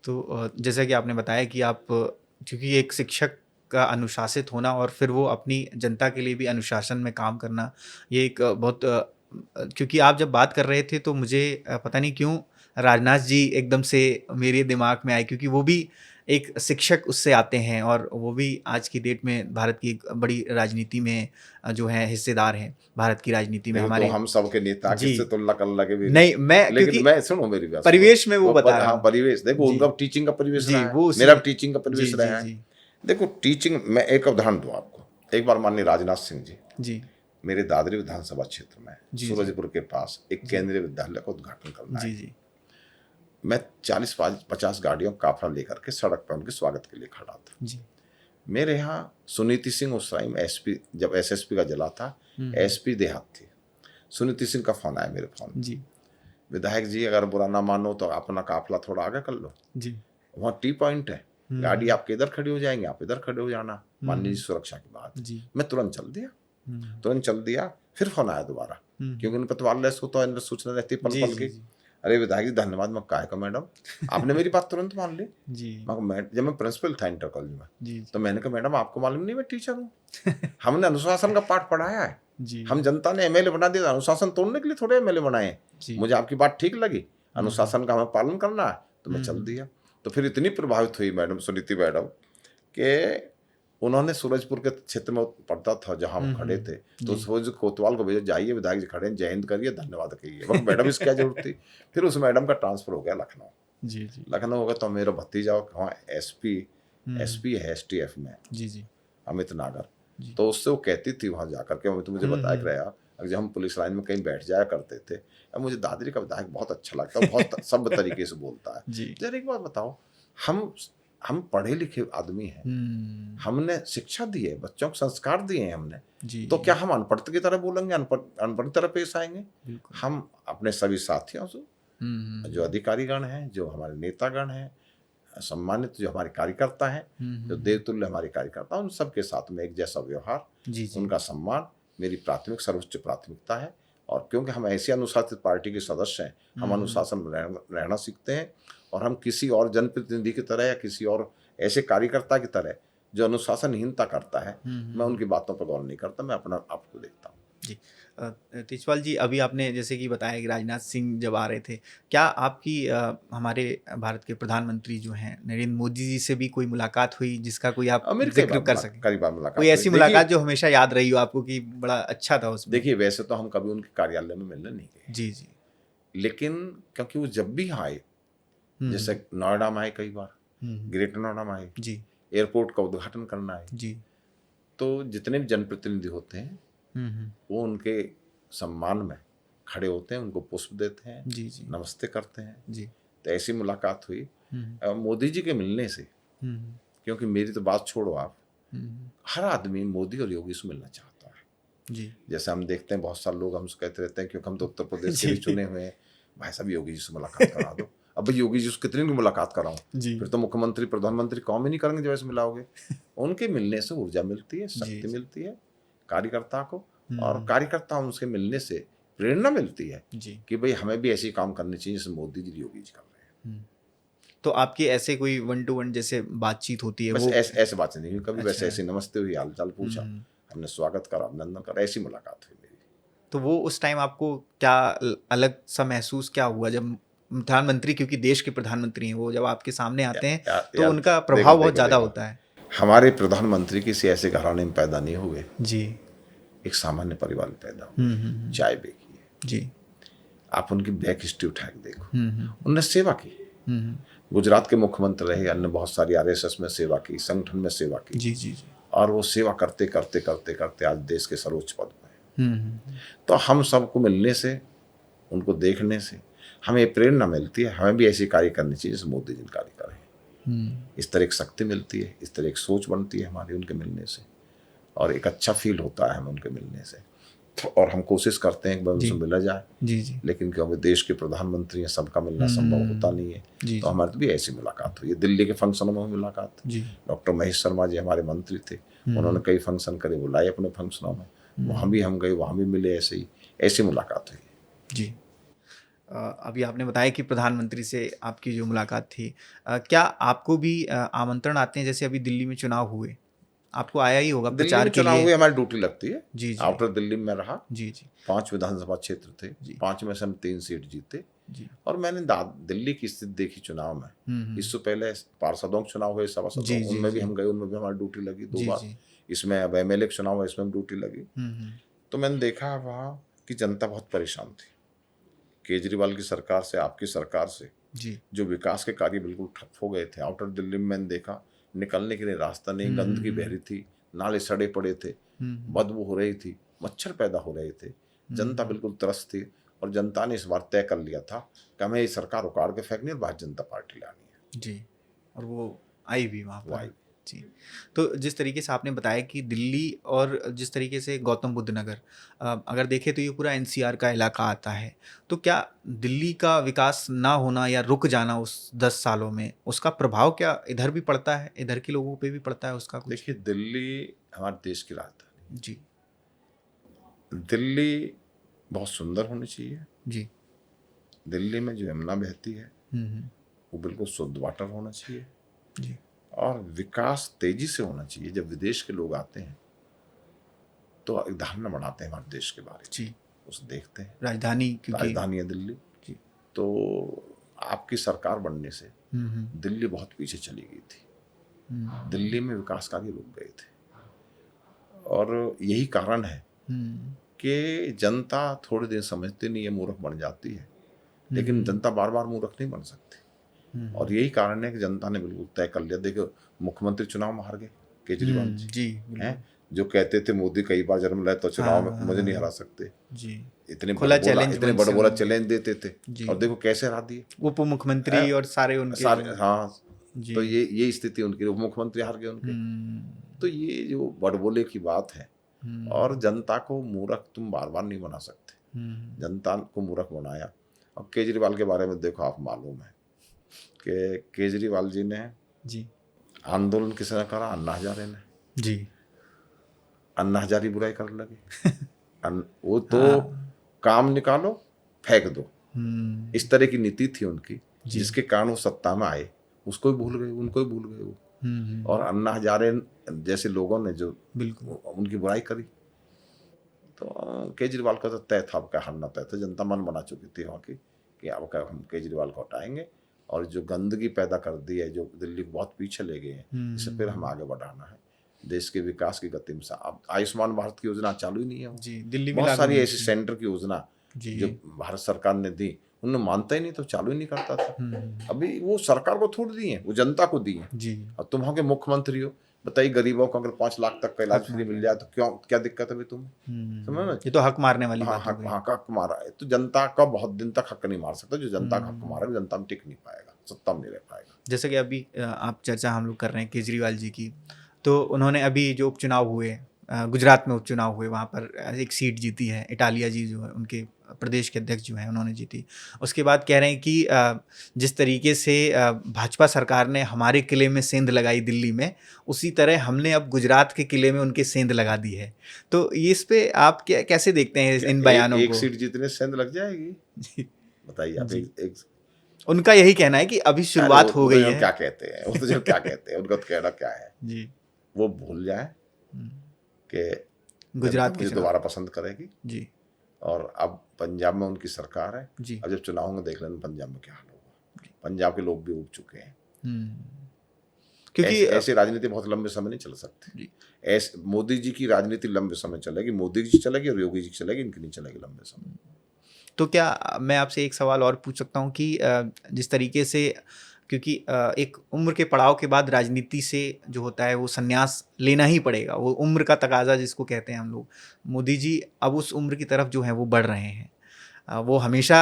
तो जैसा कि आपने बताया कि आप, क्योंकि एक शिक्षक का अनुशासित होना और फिर वो अपनी जनता के लिए भी अनुशासन में काम करना, ये एक बहुत, क्योंकि आप जब बात कर रहे थे तो मुझे पता नहीं क्यों राजनाथ जी एकदम से मेरे दिमाग में आए, क्योंकि वो भी एक शिक्षक उससे आते हैं और वो भी आज की डेट में भारत की एक बड़ी राजनीति में जो है हिस्सेदार हैं, भारत की राजनीति में हमारे। तो हम सबके नेता किससे तुलना कर लगे भी नहीं, मैं लेकिन मैं सुनो मेरी बात, परिवेश में वो बता रहा हूं। परिवेश देखो, उनका टीचिंग का परिवेश रहा है, मेरा टीचिंग का परिवेश रहा है। देखो टीचिंग, मैं एक उदाहरण दूं आपको। एक बार माननीय राजनाथ सिंह जी मेरे दादरी विधानसभा क्षेत्र में सूरजपुर के पास एक केंद्रीय विद्यालय का उद्घाटन करना है। मैं 40-50 गाड़ियों का काफिला लेकर के सड़क पर उनके स्वागत के लिए खड़ा था। मेरे यहाँ सुनीति सिंह उस टाइम एसपी, जब SSP का जिला था, SP देहात थी। सुनीति सिंह का फोन आया मेरे फोन, विधायक जी अगर बुरा ना मानो तो अपना काफिला थोड़ा आगे कर लो, वहाँ टी पॉइंट है, गाड़ी आपके इधर खड़ी हो जाएंगे, आप इधर खड़े हो जाना, माननीय जी सुरक्षा की बात। मैं तुरंत चल दिया। फिर फोन आया दोबारा, क्योंकि उन पर वायरलेस होता है, सूचना रहती पल पल की। अरे विधायक जी धन्यवाद, मैं काय का मैडम, आपने मेरी बात तुरंत मान ली। जब मैं प्रिंसिपल था इंटर कॉलेज में, तो मैंने कहा मैडम आपको मालूम नहीं मैं टीचर हूँ, हमने अनुशासन का पाठ पढ़ाया है, हम जनता ने MLA बना दिया, अनुशासन तोड़ने के लिए थोड़े MLA बनाए। मुझे आपकी बात ठीक लगी, अनुशासन का हमें पालन करना है, तो मैं चल दिया। तो फिर इतनी प्रभावित हुई मैडम सुनीति मैडम के उन्होंने सूरजपुर के क्षेत्र में पड़ता था जहां हम खड़े थे, तो सूरज कोतवाल को भेजा, जाइए विधायक जी खड़े हैं, जय हिंद करिए, धन्यवाद कहिए। वक्त मैडम इसकी क्या जरूरत थी। फिर उस मैडम का ट्रांसफर हो गया लखनऊ। जी जी लखनऊ हो गया तो मेरा भतीजा वहाँ एसपी है STF में, जी जी अमित नागर। तो उससे वो कहती थी वहां जाकर के, तो मुझे बताया कि यार जब हम पुलिस लाइन में कहीं बैठ जाया करते थे, अब मुझे दादरी का विधायक बहुत अच्छा लगता है, बहुत सभ्य तरीके से बोलता है। जरा एक बात बताओ, हम पढ़े लिखे आदमी हैं, हमने शिक्षा दी है, बच्चों को संस्कार दिए हैं हमने, तो क्या हम अनपढ़ की तरह बोलेंगे, अनपढ़ की तरह पेश आएंगे? हम अपने सभी साथियों से, जो अधिकारीगण हैं, जो हमारे नेतागण हैं, सम्मानित जो हमारे कार्यकर्ता हैं, जो देवतुल्य हमारे कार्यकर्ता, उन सबके साथ में एक जैसा व्यवहार, उनका सम्मान मेरी सर्वोच्च प्राथमिकता है। और क्योंकि हम ऐसी अनुशासित पार्टी के सदस्य हैं, हम अनुशासन में रहना सीखते हैं, और हम किसी और जनप्रतिनिधि की तरह या किसी और ऐसे कार्यकर्ता की तरह जो अनुशासनहीनता करता है, मैं उनकी बातों पर गौर नहीं करता, मैं अपना आपको देखता हूँ। जी तेजपाल जी, अभी आपने जैसे कि बताया कि राजनाथ सिंह जब आ रहे थे, क्या आपकी हमारे भारत के प्रधानमंत्री जो हैं नरेंद्र मोदी जी से भी कोई मुलाकात हुई जिसका कोई आप जिक्र कर सकें? कई बार मुलाकात, कोई ऐसी मुलाकात जो हमेशा याद रही हो आपको कि बड़ा अच्छा था उसमें? देखिए, वैसे तो हम कभी उनके कार्यालय में मिलने नहीं गए, जी जी, लेकिन क्योंकि वो जब भी आए, जैसे नोएडा में आए, कई बार ग्रेटर नोएडा में आए, जी, एयरपोर्ट का उद्घाटन करना है, जी, तो जितने भी जनप्रतिनिधि होते हैं वो उनके सम्मान में खड़े होते हैं, उनको पुष्प देते हैं, जी जी, नमस्ते करते हैं, जी। तो ऐसी मुलाकात हुई मोदी जी के मिलने से, क्योंकि मेरी तो बात छोड़ो आप, हर आदमी मोदी और योगी से मिलना चाहता है, जी। जैसे हम देखते हैं बहुत सारे लोग हमसे कहते रहते हैं, क्योंकि हम तो उत्तर प्रदेश के भी चुने हुए हैं, भाई साहब योगी जी से मुलाकात करा दो। अब भाई योगी जी से कितनी मुलाकात कराऊं, फिर तो मुख्यमंत्री प्रधानमंत्री कौन ही नहीं करेंगे जब ऐसे मिलाओगे। उनके मिलने से ऊर्जा मिलती है, शक्ति मिलती है कार्यकर्ता को, और कार्यकर्ता उनसे मिलने से प्रेरणा मिलती है कि भाई हमें भी ऐसे काम करने चाहिए जैसे मोदी जी योगी जी कर रहे हैं। तो आपकी ऐसे कोई 1 to 1 जैसे बातचीत होती है? वो ऐसे बातचीत नहीं हुई कभी। अच्छा। वैसे ऐसी नमस्ते हुई, हाल चाल पूछा, हमने स्वागत करा, अभिनंदन करा, ऐसी मुलाकात हुई मेरी। तो वो उस टाइम आपको क्या अलग सा महसूस क्या हुआ जब प्रधानमंत्री, क्योंकि देश के प्रधानमंत्री हैं, वो जब आपके सामने आते हैं तो उनका प्रभाव बहुत ज्यादा होता है। हमारे प्रधानमंत्री किसी ऐसे घराने में पैदा नहीं हुए, जी, एक सामान्य परिवार में पैदा हुए, चाय बेची है, जी। आप उनकी बैक हिस्ट्री उठा के देखो, उन्होंने सेवा की, गुजरात के मुख्यमंत्री रहे, अन्य बहुत सारी RSS में सेवा की, संगठन में सेवा की, जी जी जी, और वो सेवा करते करते करते करते आज देश के सर्वोच्च पद पर। तो हम सबको मिलने से, उनको देखने से हमें प्रेरणा मिलती है, हमें भी ऐसी कार्य करनी चाहिए जैसे मोदी जी कार्य कर रहे हैं। इस तरह एक शक्ति मिलती है, इस तरह एक सोच बनती है हमारी उनके मिलने से, और एक अच्छा फील होता है हमें उनके मिलने से। और हम कोशिश करते हैं कि उनसे मिला जाए, जी जी, लेकिन क्योंकि देश के प्रधानमंत्री हैं, सबका मिलना संभव होता नहीं है, तो हमारी तो भी ऐसी मुलाकात हुई है। दिल्ली के फंक्शनों में मुलाकात, डॉक्टर महेश शर्मा जी हमारे मंत्री थे, उन्होंने कई फंक्शन करे, बुलाए अपने फंक्शनों में, वहाँ भी हम गए, वहाँ भी मिले, ऐसे ही ऐसी मुलाकात हुई जी। अभी आपने बताया कि प्रधानमंत्री से आपकी जो मुलाकात थी, क्या आपको भी आमंत्रण आते हैं? जैसे अभी दिल्ली में चुनाव हुए, आपको आया ही होगा प्रचार के लिए। चुनाव हुए, हमारी ड्यूटी लगती है, जी जी, आउटर दिल्ली में रहा, जी जी, 5 विधानसभा क्षेत्र थे, 5 में से हम 3 सीट जीते, जी। और मैंने दिल्ली की स्थिति देखी चुनाव में। इससे पहले पार्षदों के चुनाव हुए, सभासदों, उनमें भी हम गए, उनमें भी हमारी ड्यूटी लगी 2 बार। इसमें अब MLA के चुनाव है, इसमें ड्यूटी लगी। तो मैंने देखा वहाँ की जनता बहुत परेशान थी, केजरीवाल की सरकार से, आपकी सरकार से, जी, जो विकास के कार्य बिल्कुल ठप हो गए थे। आउटर दिल्ली में मैंने देखा निकलने के लिए रास्ता नहीं, गंदगी बह रही थी, नाले सड़े पड़े थे, बदबू हो रही थी, मच्छर पैदा हो रहे थे, जनता बिल्कुल त्रस्त थी। और जनता ने इस बार तय कर लिया था कि हमें ये सरकार उखाड़ के फेंकनी है, भारतीय जनता पार्टी लानी है, जी। और वो आई भी वहाँ पर, जी। तो जिस तरीके से आपने बताया कि दिल्ली और जिस तरीके से गौतम बुद्ध नगर, अगर देखें तो ये पूरा NCR का इलाका आता है, तो क्या दिल्ली का विकास ना होना या रुक जाना उस 10 सालों में, उसका प्रभाव क्या इधर भी पड़ता है, इधर के लोगों पे भी पड़ता है उसका कुछ? देखिए, दिल्ली हमारे देश की राजधानी, जी, दिल्ली बहुत सुंदर होनी चाहिए, जी। दिल्ली में जो यमुना बहती है वो बिल्कुल शुद्ध वाटर होना चाहिए, जी। और विकास तेजी से होना चाहिए। जब विदेश के लोग आते हैं तो एक धारणा बनाते हैं हमारे देश के बारे में, जी, उसे देखते हैं, राजधानी है दिल्ली, जी। तो आपकी सरकार बनने से दिल्ली बहुत पीछे चली गई थी, दिल्ली में विकास कार्य रुक गए थे, और यही कारण है हम्म, कि जनता थोड़े दिन समझती नहीं है, मूर्ख बन जाती है, लेकिन जनता बार बार मूर्ख नहीं बन सकती। और यही कारण है कि जनता ने बिल्कुल तय कर लिया। देखो, मुख्यमंत्री चुनाव में हार गए केजरीवाल जी, जी बिल्कुल। हैं, जो कहते थे मोदी कई बार जन्म लाए तो चुनाव में हाँ, मुझे नहीं हरा सकते, जी, इतने खुला बड़बोला चैलेंज इतने मंच से बड़बोला उन्होंने। चैलेंज देते थे, जी, और देखो कैसे हरा दिए। उप मुख्यमंत्री और सारे उनके सारे, जो। हाँ, जी। तो ये स्थिति उनकी, उप मुख्यमंत्री हार गए उनके। तो ये जो बड़बोले की बात है, और जनता को मूर्ख तुम बार बार नहीं बना सकते। जनता को मूर्ख बनाया। और केजरीवाल के बारे में देखो, आप मालूम है कि केजरीवाल जी ने जी, आंदोलन किसने करा? अन्ना हजारे ने। जी, अन्ना हजारी बुराई करने लगे। वो तो हाँ, काम निकालो, फेंक दो, हम्म, इस तरह की नीति थी उनकी, जी, जिसके कारण वो सत्ता में आए। उसको ही भूल गए, उनको ही भूल गए वो। और अन्ना हजारे जैसे लोगों ने जो बिल्कुल, उनकी बुराई करी, तो केजरीवाल का तो तय था, अब क्या हरना तय था। जनता मन बना चुकी थी वहाँ की कि अब क्या हम केजरीवाल को हटाएंगे, और जो गंदगी पैदा कर दी है, जो दिल्ली को बहुत पीछे ले गए हैं, इसे फिर हम आगे बढ़ाना है, देश के विकास की गति में। अब आयुष्मान भारत की योजना चालू ही नहीं है। जी, दिल्ली में बहुत लागू सारी नहीं ऐसी थी। सेंटर की योजना जी, जो भारत सरकार ने दी, उन्हें मानता ही नहीं, तो चालू ही नहीं करता था। अभी वो सरकार को थोड़ी दी है, वो जनता को दी है। जी, और तुम हो के मुख्यमंत्री हो, बताइए गरीबों को अगर 5 लाख तक का इलाज हक फ्री मार मिल रहे जाए तो क्यों, क्या दिक्कत है भाई तुम्हें? समझ ना? ये तो हक मारने वाली हाँ, बात हो हक, गई। हाँ, हक मारा है तो जनता का बहुत दिन तक हक नहीं मार सकता। जो जनता का हक मारेगा, जनता में टिक नहीं पाएगा, सत्ता में नहीं रह पाएगा। जैसे कि अभी आप चर्चा हम लोग कर रहे हैं केजरीवाल जी की, तो उन्होंने अभी जो उपचुनाव हुए, गुजरात में उपचुनाव हुए, वहाँ पर एक सीट जीती है। इटालिया जी जो है उनके प्रदेश के अध्यक्ष जो हैं, उन्होंने जीती। उसके बाद कह रहे हैं कि जिस तरीके से भाजपा सरकार ने हमारे किले में सेंध लगाई दिल्ली में, उसी तरह हमने अब गुजरात के किले में उनके सेंध लगा दी है। तो ये इस पे आप क्या कैसे देखते हैं क्या इन बयानों एक को? सीट जीतने से सेंध लग जाएगी? जी, बताइए आप। जी। एक उनका यही कहना है कि अभी अरे शुरुआत हो वो तो गई जो है। क्या कहते हैं, वो तो जो क्या कहते हैं, उनका तो कहना क्या है, जी, वो भूल जाए कि जनता गुजरात के मुझे चुनाव। दोबारा पसंद करेगी। जी, और अब पंजाब में उनकी सरकार है। जी, अब जब चुनाव होंगे, देख लेना पंजाब में क्या हाल होगा। पंजाब के लोग भी उब चुके हैं। क्योंकि ऐसी राजनीति बहुत लंबे समय नहीं चल सकती। जी, ऐसे मोदी जी की राजनीति लंबे समय चलेगी, मोदी जी चलेगी और योगी जी की चलेगी, इनकी नहीं चलेगी लंबे समय। तो क्या मैं आपसे एक सवाल और पूछ सकता हूँ कि जिस तरीके से, क्योंकि एक उम्र के पड़ाव के बाद राजनीति से जो होता है वो संन्यास लेना ही पड़ेगा, वो उम्र का तकाजा जिसको कहते हैं हम लोग। मोदी जी अब उस उम्र की तरफ जो है वो बढ़ रहे हैं। वो हमेशा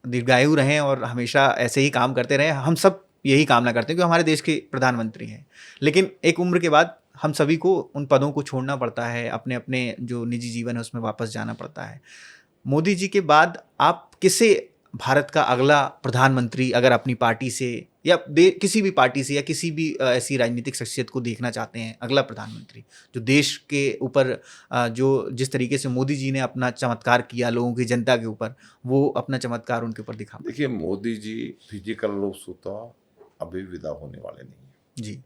दीर्घायु रहें और हमेशा ऐसे ही काम करते रहें, हम सब यही कामना करते हैं, क्योंकि हमारे देश के प्रधानमंत्री हैं। लेकिन एक उम्र के बाद हम सभी को उन पदों को छोड़ना पड़ता है, अपने अपने जो निजी जीवन है उसमें वापस जाना पड़ता है। मोदी जी के बाद आप किसे भारत का अगला प्रधानमंत्री, अगर अपनी पार्टी से या किसी भी पार्टी से या किसी भी ऐसी राजनीतिक शख्सियत को देखना चाहते हैं अगला प्रधानमंत्री, जो देश के ऊपर जो जिस तरीके से मोदी जी ने अपना चमत्कार किया लोगों की, जनता के ऊपर, वो अपना चमत्कार उनके ऊपर दिखा पाए? देखिए, मोदी जी फिजिकल रूप से तो अभी विदा होने वाले नहीं है। जी,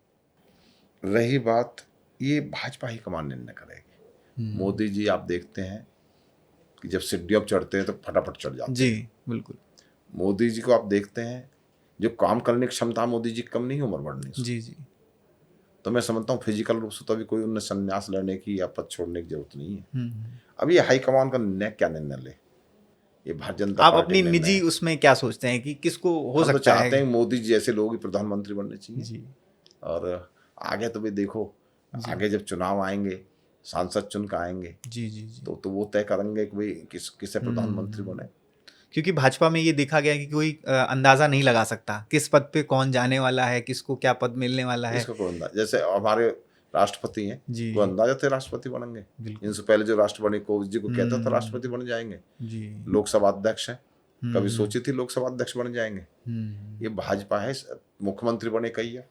रही बात, ये भाजपा ही कमान निर्णय करेगी। मोदी जी आप देखते हैं कि जब सीढ़ियों पर चढ़ते हैं तो फटाफट चढ़ जाते हैं। जी, बिल्कुल। मोदी जी को आप देखते हैं, जो काम करने की क्षमता मोदी जी की कम नहीं है उम्र बढ़ने से। जी, जी, तो मैं समझता हूँ फिजिकल रूप से तो अभी कोई उन्हें संन्यास लेने की या पद छोड़ने की जरूरत नहीं है। अब ये हाईकमान का निर्णय क्या निर्णय ले, ये भारतीय जनता आप पार्टी अपनी निर्णय निजी है। उसमें क्या सोचते हैं कि किसको हो हम तो सकता चाहते है? हैं मोदी जी जैसे लोग ही प्रधानमंत्री बनने चाहिए। जी, और आगे तो भी देखो, आगे जब चुनाव आएंगे, सांसद चुन कर आएंगे, जी, जी, जी। तो वो तय करेंगे कि भाई किससे प्रधानमंत्री बने। क्योंकि भाजपा में ये देखा गया कि कोई अंदाजा नहीं लगा सकता किस पद पे कौन जाने वाला है, किसको क्या पद मिलने वाला है। इसका कोई अंदाज, जैसे हमारे राष्ट्रपति हैं, जी, वो अंदाजा थे राष्ट्रपति बनेंगे। बिल्कुल। इनसे पहले जो राष्ट्रपति कोविंद जी को कहता था राष्ट्रपति बन जाएंगे, जी, लोकसभा अध्यक्ष हैं, कभी सोची थी लोकसभा अध्यक्ष बन जाएंगे। ये भाजपा है, मुख्यमंत्री बने कई है।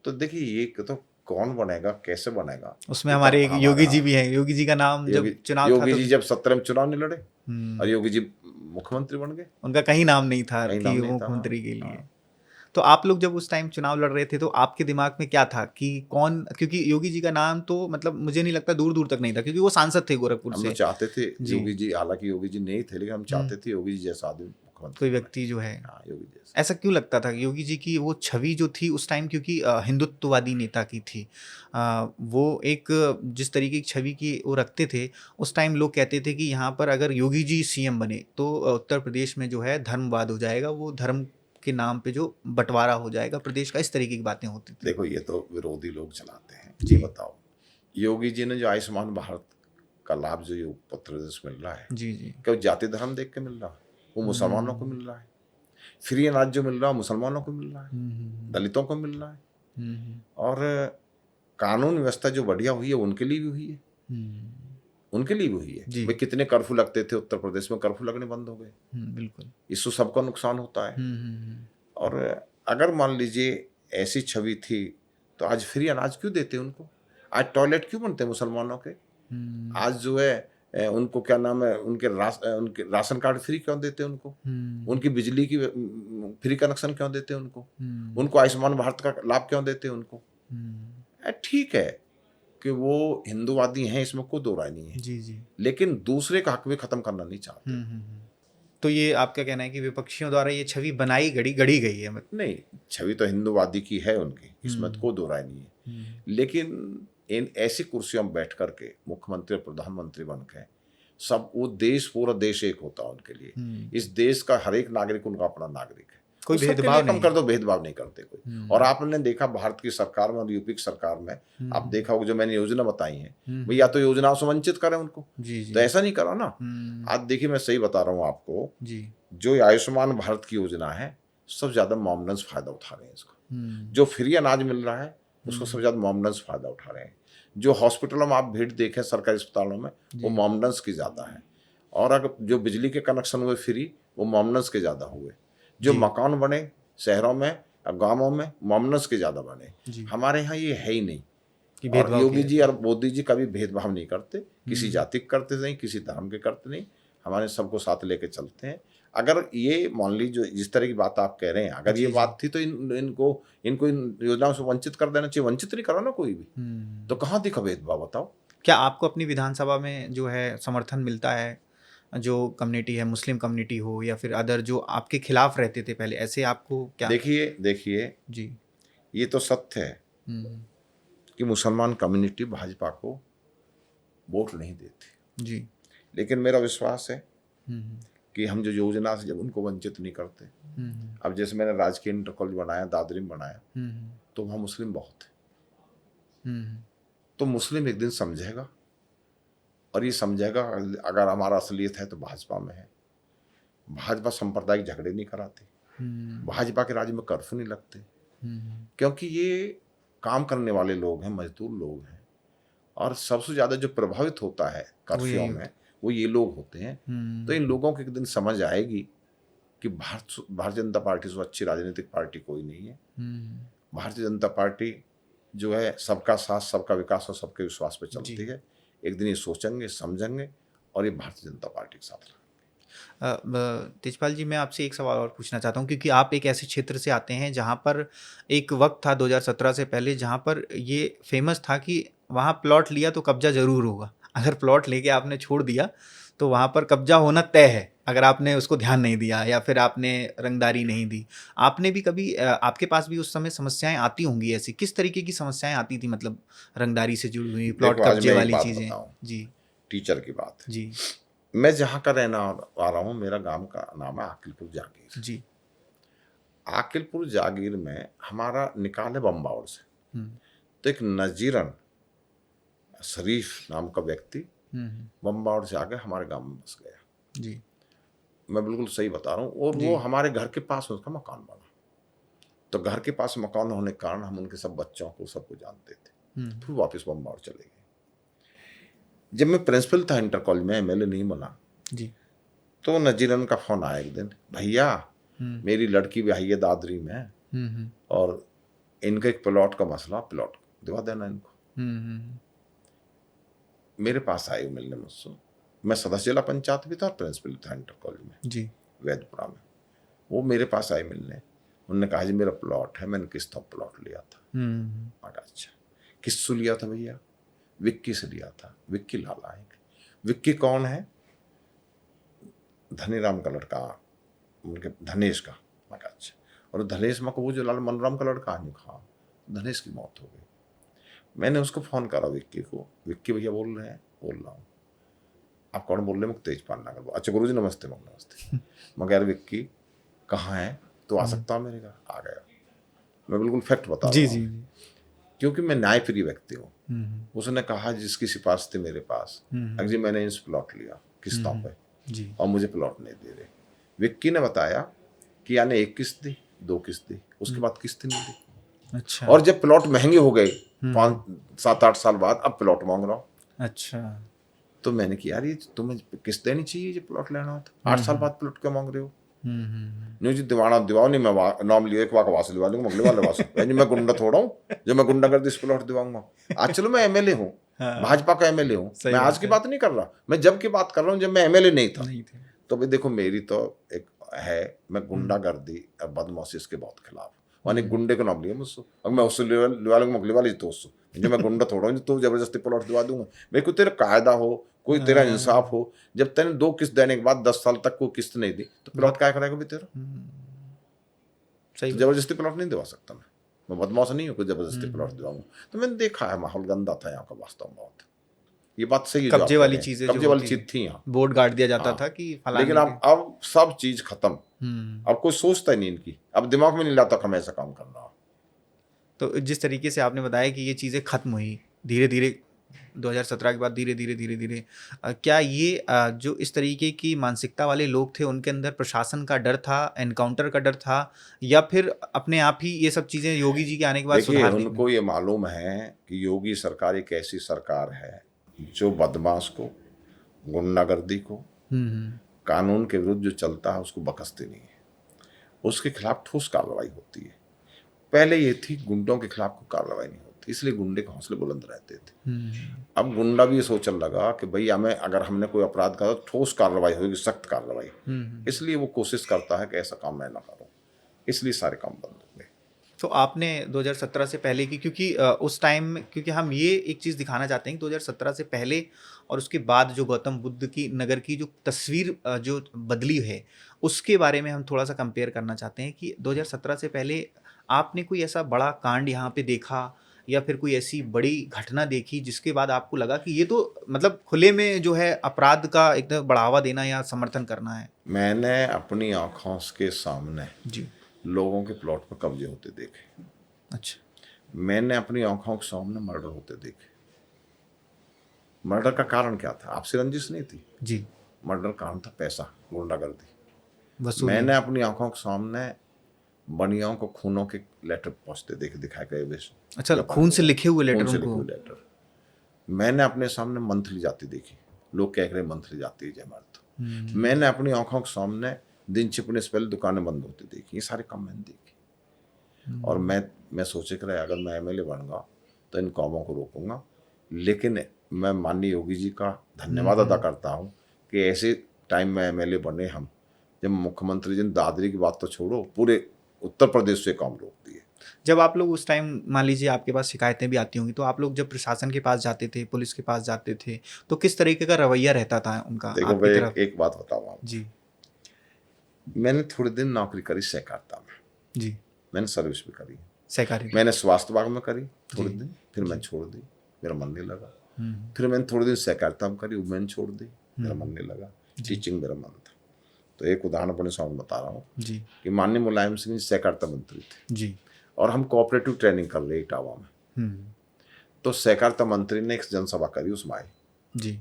तो देखिए, ये तो कौन बनेगा, कैसे बनेगा, उसमें हमारे एक योगी जी भी हैं। योगी जी का नाम जब चुनाव था योगी तो जी जब 17 में चुनाव नहीं लड़े और योगी जी मुख्यमंत्री बन गए, उनका कहीं नाम नहीं था कहीं कि नाम वो नहीं था। मुख्यमंत्री के लिए। हाँ। तो आप लोग जब उस टाइम चुनाव लड़ रहे थे तो आपके दिमाग में क्या था कि कौन, क्योंकि योगी जी का नाम तो मतलब मुझे नहीं लगता दूर दूर तक नहीं था, क्योंकि वो सांसद थे गोरखपुर हम से। लोग चाहते थे जी। योगी जी, हालांकि योगी जी नहीं थे, लेकिन हम चाहते थे योगी जी जैसा आदमी मुख्यमंत्री कोई बने। व्यक्ति जो है, हाँ, योगी जैसा। ऐसा क्यों लगता था योगी जी की वो छवि जो थी उस टाइम, क्योंकि हिंदुत्ववादी नेता की थी। वो एक जिस तरीके की छवि की वो रखते थे, उस टाइम लोग कहते थे कि यहाँ पर अगर योगी जी सीएम बने तो उत्तर प्रदेश में जो है धर्मवाद हो जाएगा, वो धर्म के नाम पे जो बंटवारा हो जाएगा प्रदेश का, इस तरीके की बातें होती थी। देखो, ये तो विरोधी लोग चलाते हैं। जी। ये बताओ, योगी जी ने जो आयुष्मान भारत का लाभ जो ये उत्तर प्रदेश में मिल रहा है, जी जी। क्या वो जाति धर्म देख के मिल रहा है? वो मुसलमानों को मिल रहा है। फ्री अनाज जो मिल रहा है मुसलमानों को मिल रहा है, दलितों को मिल रहा है। और कानून व्यवस्था जो बढ़िया हुई है उनके लिए भी हुई है, उनके लिए भी हुई है। जी। भाई कितने कर्फ्यू लगते थे उत्तर प्रदेश में, कर्फ्यू लगने बंद हो गए। बिल्कुल। इससे सबका नुकसान होता है। और अगर मान लीजिए ऐसी छवि थी तो आज फ्री अनाज क्यों देते उनको? आज टॉयलेट क्यों बनते हैं मुसलमानों के? आज जो है उनको क्या नाम है, उनके राशन कार्ड फ्री क्यों देते हैं उनको? उनकी बिजली की फ्री कनेक्शन क्यों देते हैं उनको? उनको आयुष्मान भारत का लाभ क्यों देते हैं उनको? ठीक है कि वो हिंदूवादी हैं, इसमें कोई दो राय नहीं है। जी जी। लेकिन दूसरे का हक भी खत्म करना नहीं चाहते। तो ये आपका कहना है कि विपक्षियों द्वारा ये छवि बनाई गढ़ी गई है, मतलब? नहीं, छवि तो हिंदूवादी की है उनकी, इसमें तो कोई दो राय नहीं है। लेकिन इन ऐसी कुर्सियों में बैठ करके मुख्यमंत्री और प्रधानमंत्री बन के सब, वो देश, पूरा देश एक होता है उनके लिए। इस देश का हर एक नागरिक उनका अपना नागरिक है। कोई तो सबके भेदभाव लिए कम नहीं। कर दो, भेदभाव नहीं करते कोई। और आपने देखा भारत की सरकार में और यूपी की सरकार में, आप देखा होगा जो मैंने योजना बताई है, भाई या तो योजनाओं से वंचित करें उनको, जी जी। तो ऐसा नहीं करो ना। आज देखिए, मैं सही बता रहा हूँ आपको जी। जो आयुष्मान भारत की योजना है, सबसे ज्यादा मोमडन्स फायदा उठा रहे हैं इसको। जो फ्री अनाज मिल रहा है उसको सबसे ज्यादा मोमडन्स फायदा उठा रहे हैं। जो हॉस्पिटलों में आप भीड़ देखें सरकारी अस्पतालों में, वो मोमडन्स की ज्यादा है। और अगर जो बिजली के कनेक्शन हुए फ्री, वो मोमडन्स के ज्यादा हुए। जो मकान बने शहरों में, गांवों में, मोमडन्स के ज्यादा बने। हमारे यहाँ ये है ही नहीं। और योगी जी और मोदी जी कभी भेदभाव नहीं करते, किसी जाति के करते नहीं, किसी धर्म के करते नहीं। हमारे सबको साथ लेके चलते हैं। अगर ये मान लीजिए जिस तरह की बात आप कह रहे हैं, अगर ये बात थी तो इनको इन योजनाओं से वंचित कर देना चाहिए। वंचित नहीं करो ना कोई भी, तो कहाँ दिखा भेदभाव, बताओ। क्या आपको अपनी विधानसभा में जो है समर्थन मिलता है, जो कम्युनिटी है, मुस्लिम कम्युनिटी हो या फिर अदर जो आपके खिलाफ रहते थे पहले, ऐसे आपको क्या? देखिए जी। ये तो सत्य है कि मुसलमान कम्युनिटी भाजपा को वोट नहीं देती। जी। लेकिन मेरा विश्वास है कि हम जो योजना से जब उनको वंचित नहीं करते, अब जैसे मैंने राजकीय इंटर कॉलेज बनाया, दादरी में बनाया, तो वहाँ मुस्लिम बहुत है। तो मुस्लिम एक दिन समझेगा, और ये समझेगा अगर हमारा असलियत है तो भाजपा में है। भाजपा सांप्रदायिक झगड़े नहीं कराती, भाजपा के राज्य में कर्फ्यू नहीं लगते, क्योंकि ये काम करने वाले लोग हैं, मजदूर लोग हैं। और सबसे ज्यादा जो प्रभावित होता है कर्फ्यू में, वो ये लोग होते हैं। तो इन लोगों को एक दिन समझ आएगी कि भारतीय जनता पार्टी से अच्छी राजनीतिक पार्टी कोई नहीं है। भारतीय जनता पार्टी जो है सबका साथ, सबका विकास और सबके विश्वास पे चलती है। एक दिन ये सोचेंगे, समझेंगे, और ये भारतीय जनता पार्टी के साथ रहेंगे। तेजपाल जी, मैं आपसे एक सवाल और पूछना चाहता हूँ, क्योंकि आप एक ऐसे क्षेत्र से आते हैं जहाँ पर एक वक्त था 2017 से पहले, जहाँ पर ये फेमस था कि वहाँ प्लॉट लिया तो कब्जा जरूर होगा। अगर प्लॉट लेके आपने छोड़ दिया तो वहाँ पर कब्जा होना तय है, अगर आपने उसको ध्यान नहीं दिया या फिर आपने रंगदारी नहीं दी। आपने भी कभी आपके पास भी उस समय समस्याएं आती होंगी ऐसी? किस तरीके की समस्याएं आती थी, मतलब रंगदारी से जुड़ी हुई, प्लॉट कब्जे वाली चीज़ें? जी। टीचर की बात जी। मैं जहाँ का रहना आ रहा हूँ, मेरा गांव का नाम है आकिलपुर जागीर। जी। आकिलपुर जागीर में हमारा निकाल है बम्बावड़ से। तो एक नजीरन शरीफ नाम का व्यक्ति बम्बावड़ से आके हमारे गांव में बस गया। जी। मैं बिल्कुल सही बता रहा हूँ। और वो हमारे घर के पास उसका मकान बना। तो घर के पास मकान होने के कारण हम उनके सब बच्चों को, सबको जानते थे। फिर वापस बम्बावड़ चले गए। जब मैं प्रिंसिपल था इंटर कॉलेज में, एमएलए नहीं बना जी, तो नजीरन का फोन आया एक दिन, भैया मेरी लड़की ब्याही है दादरी में, और इनका एक प्लॉट का मसला, प्लॉट दिवा देना इनको। मेरे पास आए मिलने मुझसे। मैं सदस्य जिला पंचायत भी था और प्रिंसिपल था इंटर कॉलेज में जी, वैदपुरा में। वो मेरे पास आए मिलने, उन्होंने कहा जी मेरा प्लॉट है, मैंने किस्तों प्लॉट लिया था। मैंने अच्छा किससे लिया था भैया? विक्की से लिया था। विक्की लाला है। विक्की कौन है? धनीराम का लड़का, उनके धनेश का। मैं कहा अच्छा। और धनेश माँ को वो जो लाल मनोरम का लड़का है, हाँ, धनेश की मौत हो गई। मैंने उसको फ़ोन करा विक्की को, विक्की भैया बोल रहे हैं, बोल रहा हूँ। आप कौन बोल रहे हैं? तेजपाल नागर। अच्छा गुरुजी नमस्ते। मगर नमस्ते। मगर यार विक्की कहाँ है? तो आ सकता हूँ मेरे घर? आ गया। मैं बिल्कुल फैक्ट बता रहा हूँ, क्योंकि मैं न्यायप्रिय व्यक्ति हूँ। उसने कहा जिसकी सिफारिश थी मेरे पास, अजी मैंने इस प्लॉट लिया किस्तों पे और मुझे प्लॉट नहीं दे रहे। विक्की ने बताया कि यानी 1 किस्त दी, 2 किस्त दी, उसके बाद किस्त नहीं दी। अच्छा। और जब प्लॉट महंगे हो गए 5-7-8 साल बाद, अब प्लॉट मांग रहा हूँ। अच्छा। तो मैंने किया यार ये तुम्हें किस्त देनी चाहिए, जो प्लॉट लेना होता। 8 साल बाद प्लॉट क्यों मांग रहे हो? न्यू जी दीवाना दिवाओ नहीं, मैं नाम लिए एक वास दिवा दूंगा, मगले वाले वास। मैं गुंडा थोड़ा हूँ जो मैं गुंडा कर दी प्लॉट दिवाऊंगा। आज चलो मैं एमएलए हूँ, भाजपा का एमएलए हूँ। मैं आज की बात नहीं कर रहा, मैं जब की बात कर रहा हूँ जब मैं एमएलए नहीं था। तो भाई देखो मेरी तो एक है, मैं गुंडागर्दी और बदमाशी इसके बहुत खिलाफ। माने गुंडे का नाम लिया मुझसे, अगर मैं उससे लिवा लूंगा मगले वाली तो उससे, जो मैं गुंडा थोड़ा हूँ तो जबरदस्ती प्लॉट दिवा दूंगा। मेरे को तेरा कायदा हो, कोई तेरा इंसाफ हो। जब तेने 2 किस्त देने के बाद 10 साल तक कोई किस्त नहीं दी तो प्लॉट क्या करेगा भी तेरा? तो जबरदस्ती प्लॉट नहीं दिवा सकता मैं बदमाश नहीं हूँ कोई जबरदस्ती प्लॉट दिवाऊंगा। तो मैंने देखा है माहौल गंदा था यहाँ का वास्तव में बहुत। ये बात सही है, कब्जे वाली चीजें, कब्जे वाली चीज थी यहाँ, बोर्ड गाड़ दिया जाता था कि फलाने। लेकिन अब सब चीज खत्म। अब कोई सोचता ही नहीं इनकी, अब दिमाग में नहीं लाता कि मैं ऐसा काम कर रहा हूँ। तो जिस तरीके से आपने बताया कि ये चीज़ें खत्म हुई धीरे धीरे 2017 के बाद, धीरे धीरे क्या ये जो इस तरीके की मानसिकता वाले लोग थे उनके अंदर प्रशासन का डर था, एनकाउंटर का डर था, या फिर अपने आप ही ये सब चीज़ें योगी जी के आने के बाद देखिए उनको ये मालूम है कि योगी सरकार एक ऐसी सरकार है जो बदमाश को, गुंडागर्दी को, कानून के विरुद्ध जो चलता है उसको बख्शती नहीं है, उसके खिलाफ ठोस कार्रवाई होती है। पहले ये थी गुंडों के खिलाफ कोई कार्रवाई नहीं होती, इसलिए गुंडे के हौसले बुलंद रहते थे। अब गुंडा भी ये सोचने लगा कि भाई हमें अगर हमने कोई अपराध करा तो ठोस कार्रवाई होगी, सख्त कार्रवाई। इसलिए वो कोशिश करता है कि ऐसा काम मैं ना करूं, इसलिए सारे काम बंद हो गए। तो आपने 2017 से पहले की, क्योंकि उस टाइम, क्योंकि हम ये एक चीज़ दिखाना चाहते हैं कि 2017 से पहले और उसके बाद जो गौतम बुद्ध की नगर की जो तस्वीर जो बदली है उसके बारे में हम थोड़ा सा कंपेयर करना चाहते हैं कि 2017 से पहले आपने कोई ऐसा बड़ा कांड यहाँ पे देखा या फिर कोई ऐसी बड़ी घटना देखी जिसके बाद आपको लगा कि ये तो मतलब खुले में जो है अपराध का एकदम बढ़ावा देना या समर्थन करना है? मैंने अपनी आँखों के सामने जी लोगों के प्लॉट पर कब्जे होते देखे। अच्छा। मैंने अपनी आंखों के सामने मर्डर होते देखे। मर्डर का कारण क्या था? आपसे रंजिश नहीं थी जी, मर्डर कारण था पैसा, गुंडागर्दी। वसूली। मैंने अपनी आंखों के सामने बनियाओं को खूनों के लेटर पहुंचते देखे, दिखाए गए। अच्छा, खून से लिखे हुए लेटर? खून से लिखे हुए लेटर मैंने अपने सामने मंथली जाती देखी, लोग कह रहे मंथली जाती है जय मर्द। मैंने अपनी आंखों के सामने दिन छिपने से पहले दुकानें बंद होती देखी, ये सारे काम मैंने देखे। और मैं सोचे कर अगर मैं एमएलए बनूंगा तो इन कामों को रोकूंगा। लेकिन मैं माननीय योगी जी का धन्यवाद अदा करता हूँ कि ऐसे टाइम में एमएलए बने हम, जब मुख्यमंत्री जी ने दादरी की बात तो छोड़ो, पूरे उत्तर प्रदेश से काम रोक दिए। जब आप लोग उस टाइम, मान लीजिए आपके पास शिकायतें भी आती होंगी, तो आप लोग जब प्रशासन के पास जाते थे, पुलिस के पास जाते थे, तो किस तरीके का रवैया रहता था उनका? देखो मैं एक बात बताऊँ आपको जी। मैंने थोड़े दिन नौकरी करी सहकारिता में। जी। मैंने सर्विस भी करी सहकारी। मैंने स्वास्थ्य विभाग में करी थोड़े दिन, फिर मैंने छोड़ दी, मेरा मन नहीं लगा। फिर मैंने थोड़े दिन सहकारिता में करी, मैंने छोड़ दी, मेरा मन नहीं लगा। टीचिंग मेरा मन था। तो एक उदाहरण अपने सामने बता रहा हूँ कि माननीय मुलायम सिंह जी सहकारिता मंत्री थे जी, और हम कोऑपरेटिव ट्रेनिंग कर रहे इटावा में। तो सहकारिता मंत्री ने एक जनसभा करी उसमें आए जी,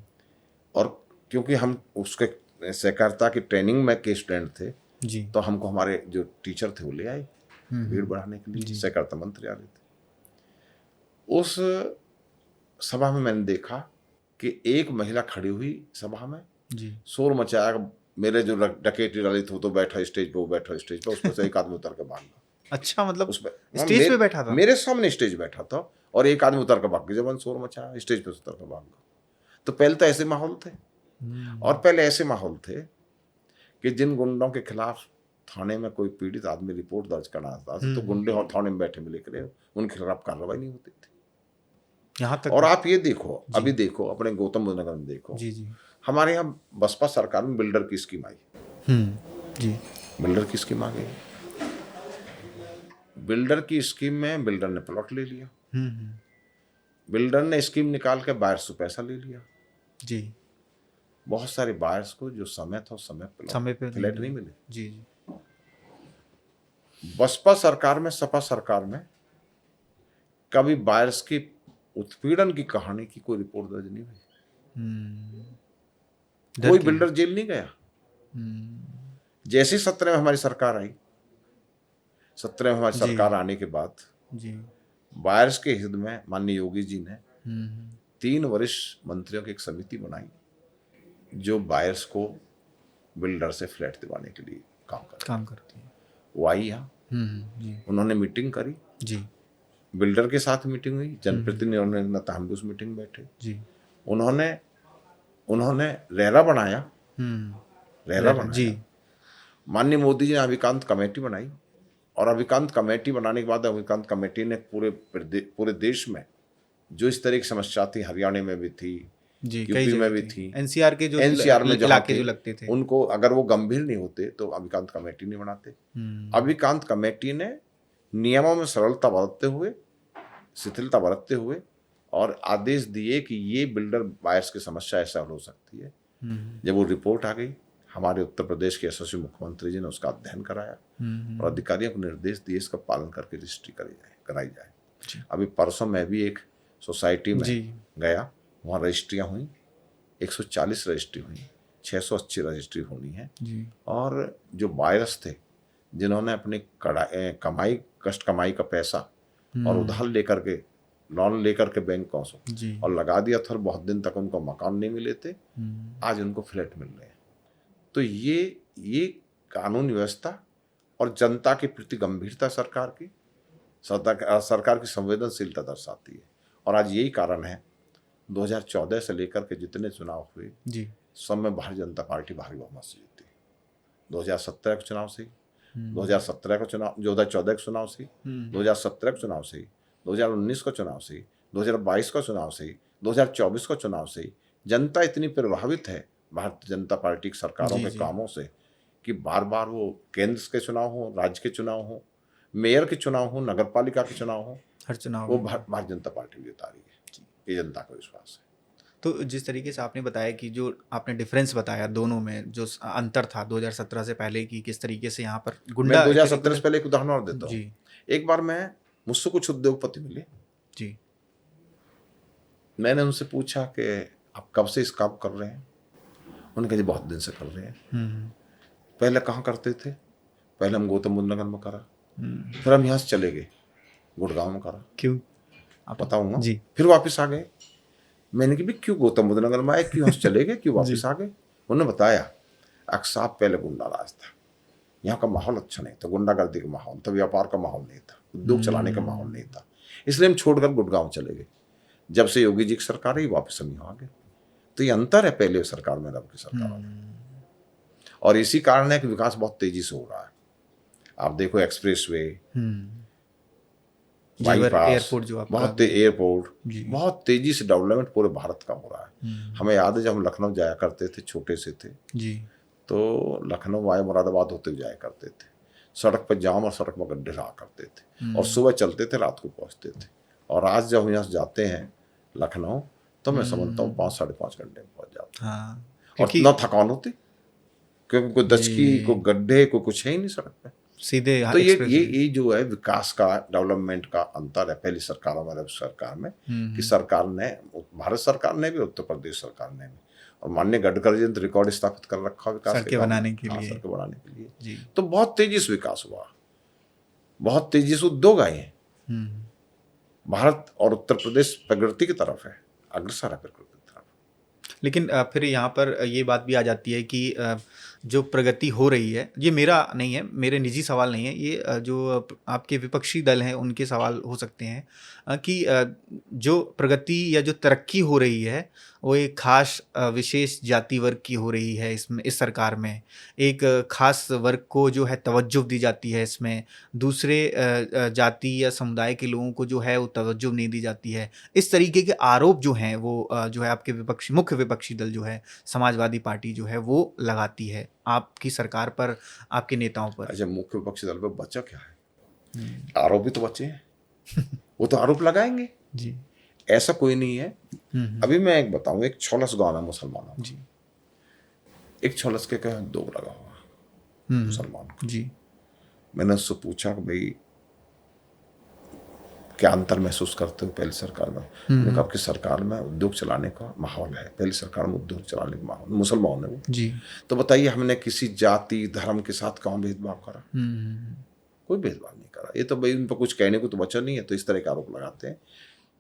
और क्योंकि हम उसके सहकारिता की ट्रेनिंग में के स्टूडेंट थे जी, तो हमको हमारे जो टीचर थे वो ले आए भीड़ बढ़ाने के लिए। सहकारिता मंत्री आ रहे थे। उस सभा में मैंने देखा कि एक महिला खड़ी हुई सभा में जी, शोर मचाया। मेरे जो डकैती वाले थे तो बैठा स्टेज पे, वो बैठा स्टेज पे, उसमें से एक आदमी उतर के भाग गया। अच्छा, मतलब उस स्टेज पे बैठा था? मेरे सामने स्टेज बैठा था और एक आदमी उतर के भाग गया। जब शोर मचाया स्टेज पे उतर के भाग गया। तो पहले तो ऐसे माहौल थे, और पहले ऐसे माहौल थे कि जिन गुंडों के खिलाफ थाने में कोई पीड़ित आदमी रिपोर्ट दर्ज कराना था तो गुंडे और थाने में बैठे मिले करे, उनके खिलाफ कार्रवाई नहीं होती थी। यहाँ तक, और आप ये देखो, अभी देखो अपने गौतम बुद्ध नगर में देखो जी, हमारे यहाँ बसपा सरकार में बिल्डर की स्कीम आई जी, बिल्डर की स्कीम आ गई। बिल्डर की स्कीम में बिल्डर ने प्लॉट ले लिया, बिल्डर ने स्कीम निकाल के बायर्स से पैसा ले लिया। जी। बहुत सारे बायर्स को जो समय था उस समय समय पे फ्लैट नहीं मिले। जी जी। बसपा सरकार में, सपा सरकार में कभी बायर्स की उत्पीड़न की कहानी की कोई रिपोर्ट दर्ज नहीं हुई। कोई बिल्डर जेल नहीं गया। जैसे 17 में हमारी सरकार आई, 17 में हमारी सरकार आने के बाद जी बायर्स के हित में माननीय योगी जी ने 3 वरिष्ठ मंत्रियों की एक समिति बनाई जो बायर्स को बिल्डर से फ्लैट दिलवाने के लिए काम करती है। वो आई यहाँ, उन्होंने मीटिंग करी जी, बिल्डर के साथ मीटिंग हुई, जनप्रतिनिधियों ने न हम भी उस मीटिंग में बैठे जी। उन्होंने रेरा बनाया, जी। माननीय मोदी जी ने अभिकांत कमेटी बनाई और अभिकांत कमेटी बनाने के बाद अभिकांत कमेटी ने पूरे देश में जो इस तरह की समस्या थी, हरियाणा में भी थी, यूपी में भी थी, एनसीआर में जो इलाके जो लगते थे, उनको अगर वो गंभीर नहीं होते तो अभिकांत कमेटी नहीं बनाते। अभिकांत कमेटी ने नियमों में सरलता बरतते हुए, शिथिलता बरतते हुए और आदेश दिए कि ये बिल्डर बायर्स की समस्या ऐसा हो सकती है। जब वो रिपोर्ट आ गई, हमारे उत्तर प्रदेश के यशस्वी मुख्यमंत्री जी ने उसका अध्ययन कराया और अधिकारियों को निर्देश दिए इसका पालन करके रजिस्ट्री कराई जाए। अभी परसों मैं भी एक सोसाइटी में गया, वहाँ रजिस्ट्रियाँ हुई, 140 रजिस्ट्री हुई, 680 रजिस्ट्री होनी है। और जो बायर्स थे जिन्होंने अपनी कष्ट कमाई का पैसा और उधार लेकर के, लोन लेकर के बैंकों से और लगा दिया था, बहुत दिन तक उनको मकान नहीं मिले थे, आज उनको फ्लैट मिल रहे हैं। तो ये कानून व्यवस्था और जनता के प्रति गंभीरता सरकार की संवेदनशीलता दर्शाती है। और आज यही कारण है 2014 से लेकर के जितने चुनाव हुए सब में भारतीय जनता पार्टी भारी बहुमत से जीती। 2017 के चुनाव से, 2017 का चुनाव, 2014 के चुनाव से, 2017 के चुनाव से, 2019 का चुनाव से, 2022 का चुनाव से, 2024 का चुनाव से जनता इतनी प्रभावित है भारतीय जनता पार्टी की सरकारों के कामों से कि बार बार वो केंद्र के चुनाव हो, राज्य के चुनाव हो, मेयर के चुनाव हो, नगर पालिका के चुनाव हो, हर चुनाव वो भारतीय जनता पार्टी जीता रही है। ये जनता का विश्वास है। तो जिस तरीके से आपने बताया कि जो आपने डिफरेंस बताया दोनों में, जो अंतर था 2017 से पहले की, किस तरीके से यहाँ पर गुंडा, मैं 2017 से पहले एक उदाहरण और देता हूँ। एक बार मुझसे कुछ उद्योगपति मिले जी, मैंने उनसे पूछा कि आप कब से इस काम कर रहे हैं? उन्होंने कहा जी बहुत दिन से कर रहे हैं। पहले कहाँ करते थे? पहले हम गौतम बुद्ध नगर में करा, फिर हम यहाँ से चले गए, गुड़गांव में करा। क्यों? आप बताऊंगा जी। फिर वापस आ गए। मैंने कहा क्यों क्यों बुद्ध नगर में आए, क्यों यहाँ से चले गए, क्यों वापस आ गए? उन्होंने बताया अक्सर पहले गुंडा राज था, यहाँ का माहौल अच्छा नहीं था, गुंडागर्दी का माहौल था, व्यापार का माहौल नहीं था, उद्योग चलाने का माहौल नहीं था, इसलिए हम छोड़कर गुड़गांव चले गए। जब से योगी जी की सरकार आई वापस हम यहाँ आ गए। तो ये अंतर है पहले सरकार में अब की सरकार में, और इसी कारण है कि विकास बहुत तेजी से हो रहा है। आप देखो एक्सप्रेसवे, एयरपोर्ट, जो बहुत तेजी से डेवलपमेंट पूरे भारत का हो रहा है। हमें याद है जब हम लखनऊ जाया करते थे, छोटे से थे जी, तो लखनऊ आए मुरादाबाद होते हुए जाया करते थे, सड़क पर जाम और सड़क में गड्ढे रहा करते थे, और सुबह चलते थे, रात को पहुंचते थे। और आज जब हम यहाँ से जाते हैं लखनऊ तो मैं समझता हूँ 5 साढ़े 5 घंटे में पहुंच जाता हूँ, और इतना थकान होती क्योंकि कोई दचकी, कोई गड्ढे, कोई कुछ है ही नहीं सड़क पे, सीधे। तो ये जो है विकास का, डेवलपमेंट का अंतर है पहली सरकारों में सरकार में, कि सरकार ने, भारत सरकार ने भी, उत्तर प्रदेश सरकार ने भी, और माननीय गडकरी जी ने रिकॉर्ड स्थापित कर रखा विकास सड़कें बनाने के लिए, सड़कें बनाने के लिए। तो बहुत तेजी से विकास हुआ, बहुत तेजी से उद्योग आए हैं। भारत और उत्तर प्रदेश प्रगति की तरफ है, अग्रसर है प्रगति की तरफ। लेकिन फिर यहाँ पर ये बात भी आ जाती है कि जो प्रगति हो रही है, ये मेरा नहीं है, मेरे निजी सवाल नहीं है, ये जो आपके विपक्षी दल हैं उनके सवाल हो सकते हैं। कि जो प्रगति या जो तरक्की हो रही है वो एक खास विशेष जाति वर्ग की हो रही है इसमें, इस सरकार में एक खास वर्ग को जो है तवज्जो दी जाती है इसमें, दूसरे जाति या समुदाय के लोगों को जो है वो तवज्जो नहीं दी जाती है। इस तरीके के आरोप जो हैं वो जो है आपके विपक्षी मुख्य विपक्षी दल जो है समाजवादी पार्टी जो है वो लगाती है आपकी सरकार पर, आपके नेताओं पर। अच्छा, मुख्य विपक्षी दल पर बचा क्या है? आरोप भी तो बचे हैं। वो तो आरोप लगाएंगे जी। ऐसा कोई नहीं है। अभी मैं एक बताऊं, एक छोलस गांव है मुसलमानों जी। एक छोलस के कहा दो लगा हुआ मुसलमान को। जी। मैंने उससे पूछा कि भाई क्या अंतर महसूस करते हो पहली सरकार में? उन्होंने कहा आपकी सरकार में उद्योग चलाने का माहौल है, पहली सरकार में उद्योग चलाने का माहौल, मुसलमान है वो जी। तो बताइए हमने किसी जाति धर्म के साथ कहाँ भेदभाव करा? कोई भेदभाव नहीं करा। ये तो भाई उन पर कुछ कहने को तो बचा नहीं है, तो इस तरह के आरोप लगाते हैं।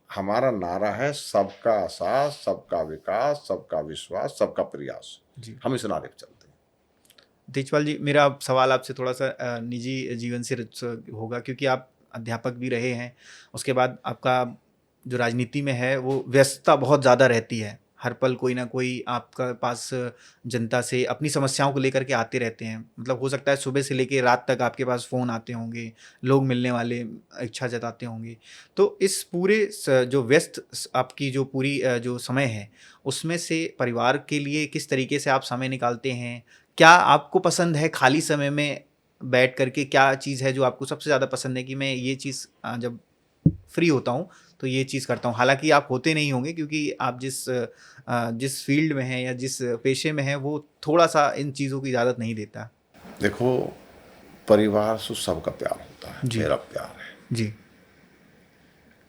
हमारा नारा है सबका साथ, सबका विकास, सबका विश्वास, सबका प्रयास। हम इस नारे पर चलते हैं। तेजपाल जी, मेरा सवाल आपसे थोड़ा सा निजी जीवन से होगा, क्योंकि आप अध्यापक भी रहे हैं, उसके बाद आपका जो राजनीति में है वो व्यस्तता बहुत ज़्यादा रहती है, हर पल कोई ना कोई आपका पास जनता से अपनी समस्याओं को लेकर के आते रहते हैं। मतलब हो सकता है सुबह से लेकर रात तक आपके पास फ़ोन आते होंगे, लोग मिलने वाले इच्छा जताते होंगे। तो इस पूरे जो व्यस्त आपकी जो पूरी जो समय है उसमें से परिवार के लिए किस तरीके से आप समय निकालते हैं? क्या आपको पसंद है खाली समय में बैठ करके, क्या चीज़ है जो आपको सबसे ज़्यादा पसंद है कि मैं ये चीज़ जब फ्री होता हूँ तो ये चीज़ करता हूँ? हालांकि आप होते नहीं होंगे, क्योंकि आप जिस फील्ड में हैं या जिस पेशे में हैं वो थोड़ा सा इन चीज़ों की इजाज़त नहीं देता। देखो, परिवार से सबका प्यार होता है, मेरा प्यार है जी।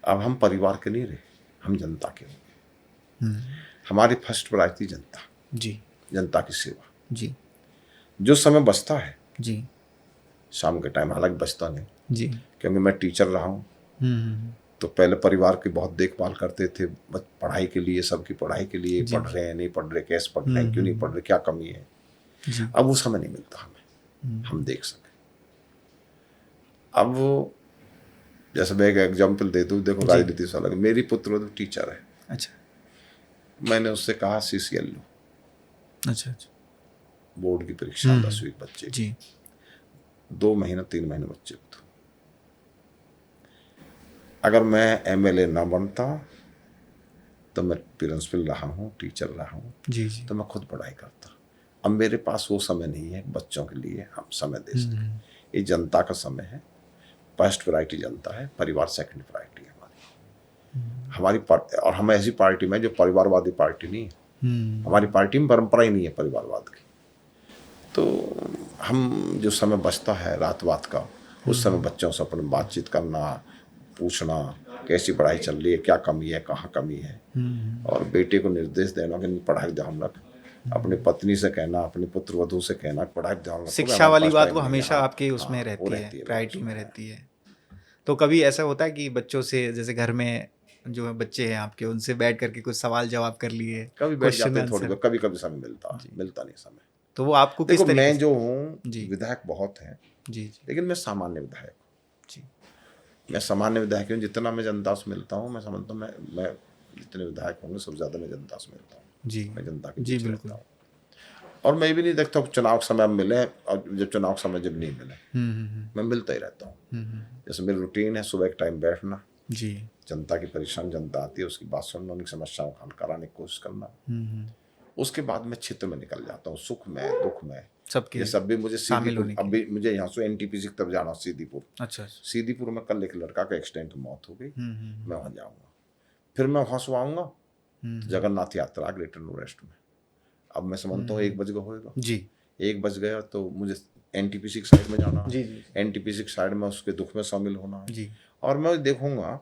अब हम परिवार के नहीं रहे, हम जनता के हो। हमारी फर्स्ट प्रायोरिटी जनता। जी। जनता की सेवा। जी। जो समय बचता है जी। शाम के टाइम, हालांकि बचता नहीं जी। क्योंकि मैं टीचर रहा हूँ, तो पहले परिवार की बहुत देखभाल करते थे, पढ़ाई के लिए, सबकी पढ़ाई के लिए, पढ़ रहे हैं नहीं पढ़ रहे, कैसे पढ़ रहे हैं, क्यों नहीं पढ़ रहे, क्या कमी है। अब वो समय नहीं मिलता हमें, हम देख सके। अब वो जैसे मैं एक एग्जाम्पल दे दूँ, देखो राजनीति से अलग, मेरी पुत्र तो टीचर है। अच्छा। मैंने उससे कहा CCL लो। अच्छा। अच्छा। बोर्ड की परीक्षा 10वीं बच्चे जी। 2 महीने 3 महीने बच्चे को। अगर मैं MLA ना बनता तो मैं प्रिंसिपल रहा हूँ, टीचर रहा हूँ, जी। जी। तो मैं खुद पढ़ाई करता। अब मेरे पास वो समय नहीं है बच्चों के लिए, हम समय दे सकें। ये जनता का समय है, फर्स्ट प्रायोरिटी जनता है, परिवार सेकंड प्रायोरिटी है हमारी। और हम ऐसी पार्टी में जो परिवारवादी पार्टी नहीं है। हमारी पार्टी में परंपरा ही नहीं है परिवारवाद की। तो हम जो समय बचता है रात बात का, उस समय बच्चों से अपने बातचीत करना, पूछना कैसी पढ़ाई चल रही है, क्या कमी है, कहाँ कमी है, और बेटे को निर्देश देना कि पढ़ाई ध्यान रख। अपनी पत्नी से कहना, अपने पुत्र वधू से कहना पढ़ाई ध्यान रख। शिक्षा वाली बात वो हमेशा आपके उसमें रहती है, प्रायोरिटी में रहती है। तो कभी ऐसा होता है कि बच्चों से, जैसे घर में जो बच्चे हैं आपके, उनसे बैठ करके कुछ सवाल जवाब कर लिए, कभी बैठ जाते हैं थोड़ी देर, कभी कभी समय मिलता नहीं समय। तो वो आपको किस तरीके से? मैं जो हूँ, विधायक बहुत हैं जी, लेकिन मैं सामान्य विधायक जी। मैं सामान्य विधायक हूँ। जितना मैं जनता से मिलता हूँ, मैं समझता हूँ मैं जितने विधायक होंगे सबसे ज़्यादा मैं जनता से मिलता हूँ। जी। मैं जनता के जी, बीच बिल्कुल। रहता हूँ। और मैं भी नहीं देखता चुनाव समय अब मिले, और जब चुनाव समय जब नहीं मिले, मैं मिलता ही रहता हूँ। जैसे मेरी रूटीन है, सुबह एक टाइम बैठना, जी, जनता की परेशान जनता आती है उसकी बात सुनना, उनकी समस्याओं को हल कराने की कोशिश करना। उसके बाद मैं क्षेत्र में निकल जाता हूँ, सुख में दुख में सबके। ये सब भी मुझे सीधीपुर, अभी मुझे यहाँ से NTPC तब जाना सीधीपुर। अच्छा। सीधीपुर में कल एक लड़का का एक्सीडेंट मौत हो गई, मैं वहाँ जाऊँगा। फिर मैं वहाँ से आऊँगा जगन्नाथ यात्रा ग्रेटर नॉर्थ में। अब मैं समझता हूँ 1 बज गया होगा जी, 1 बज गया तो मुझे NTPC की साइड में जाना है। NTPC की साइड में उसके दुख में शामिल होना है जी। और मैं देखूंगा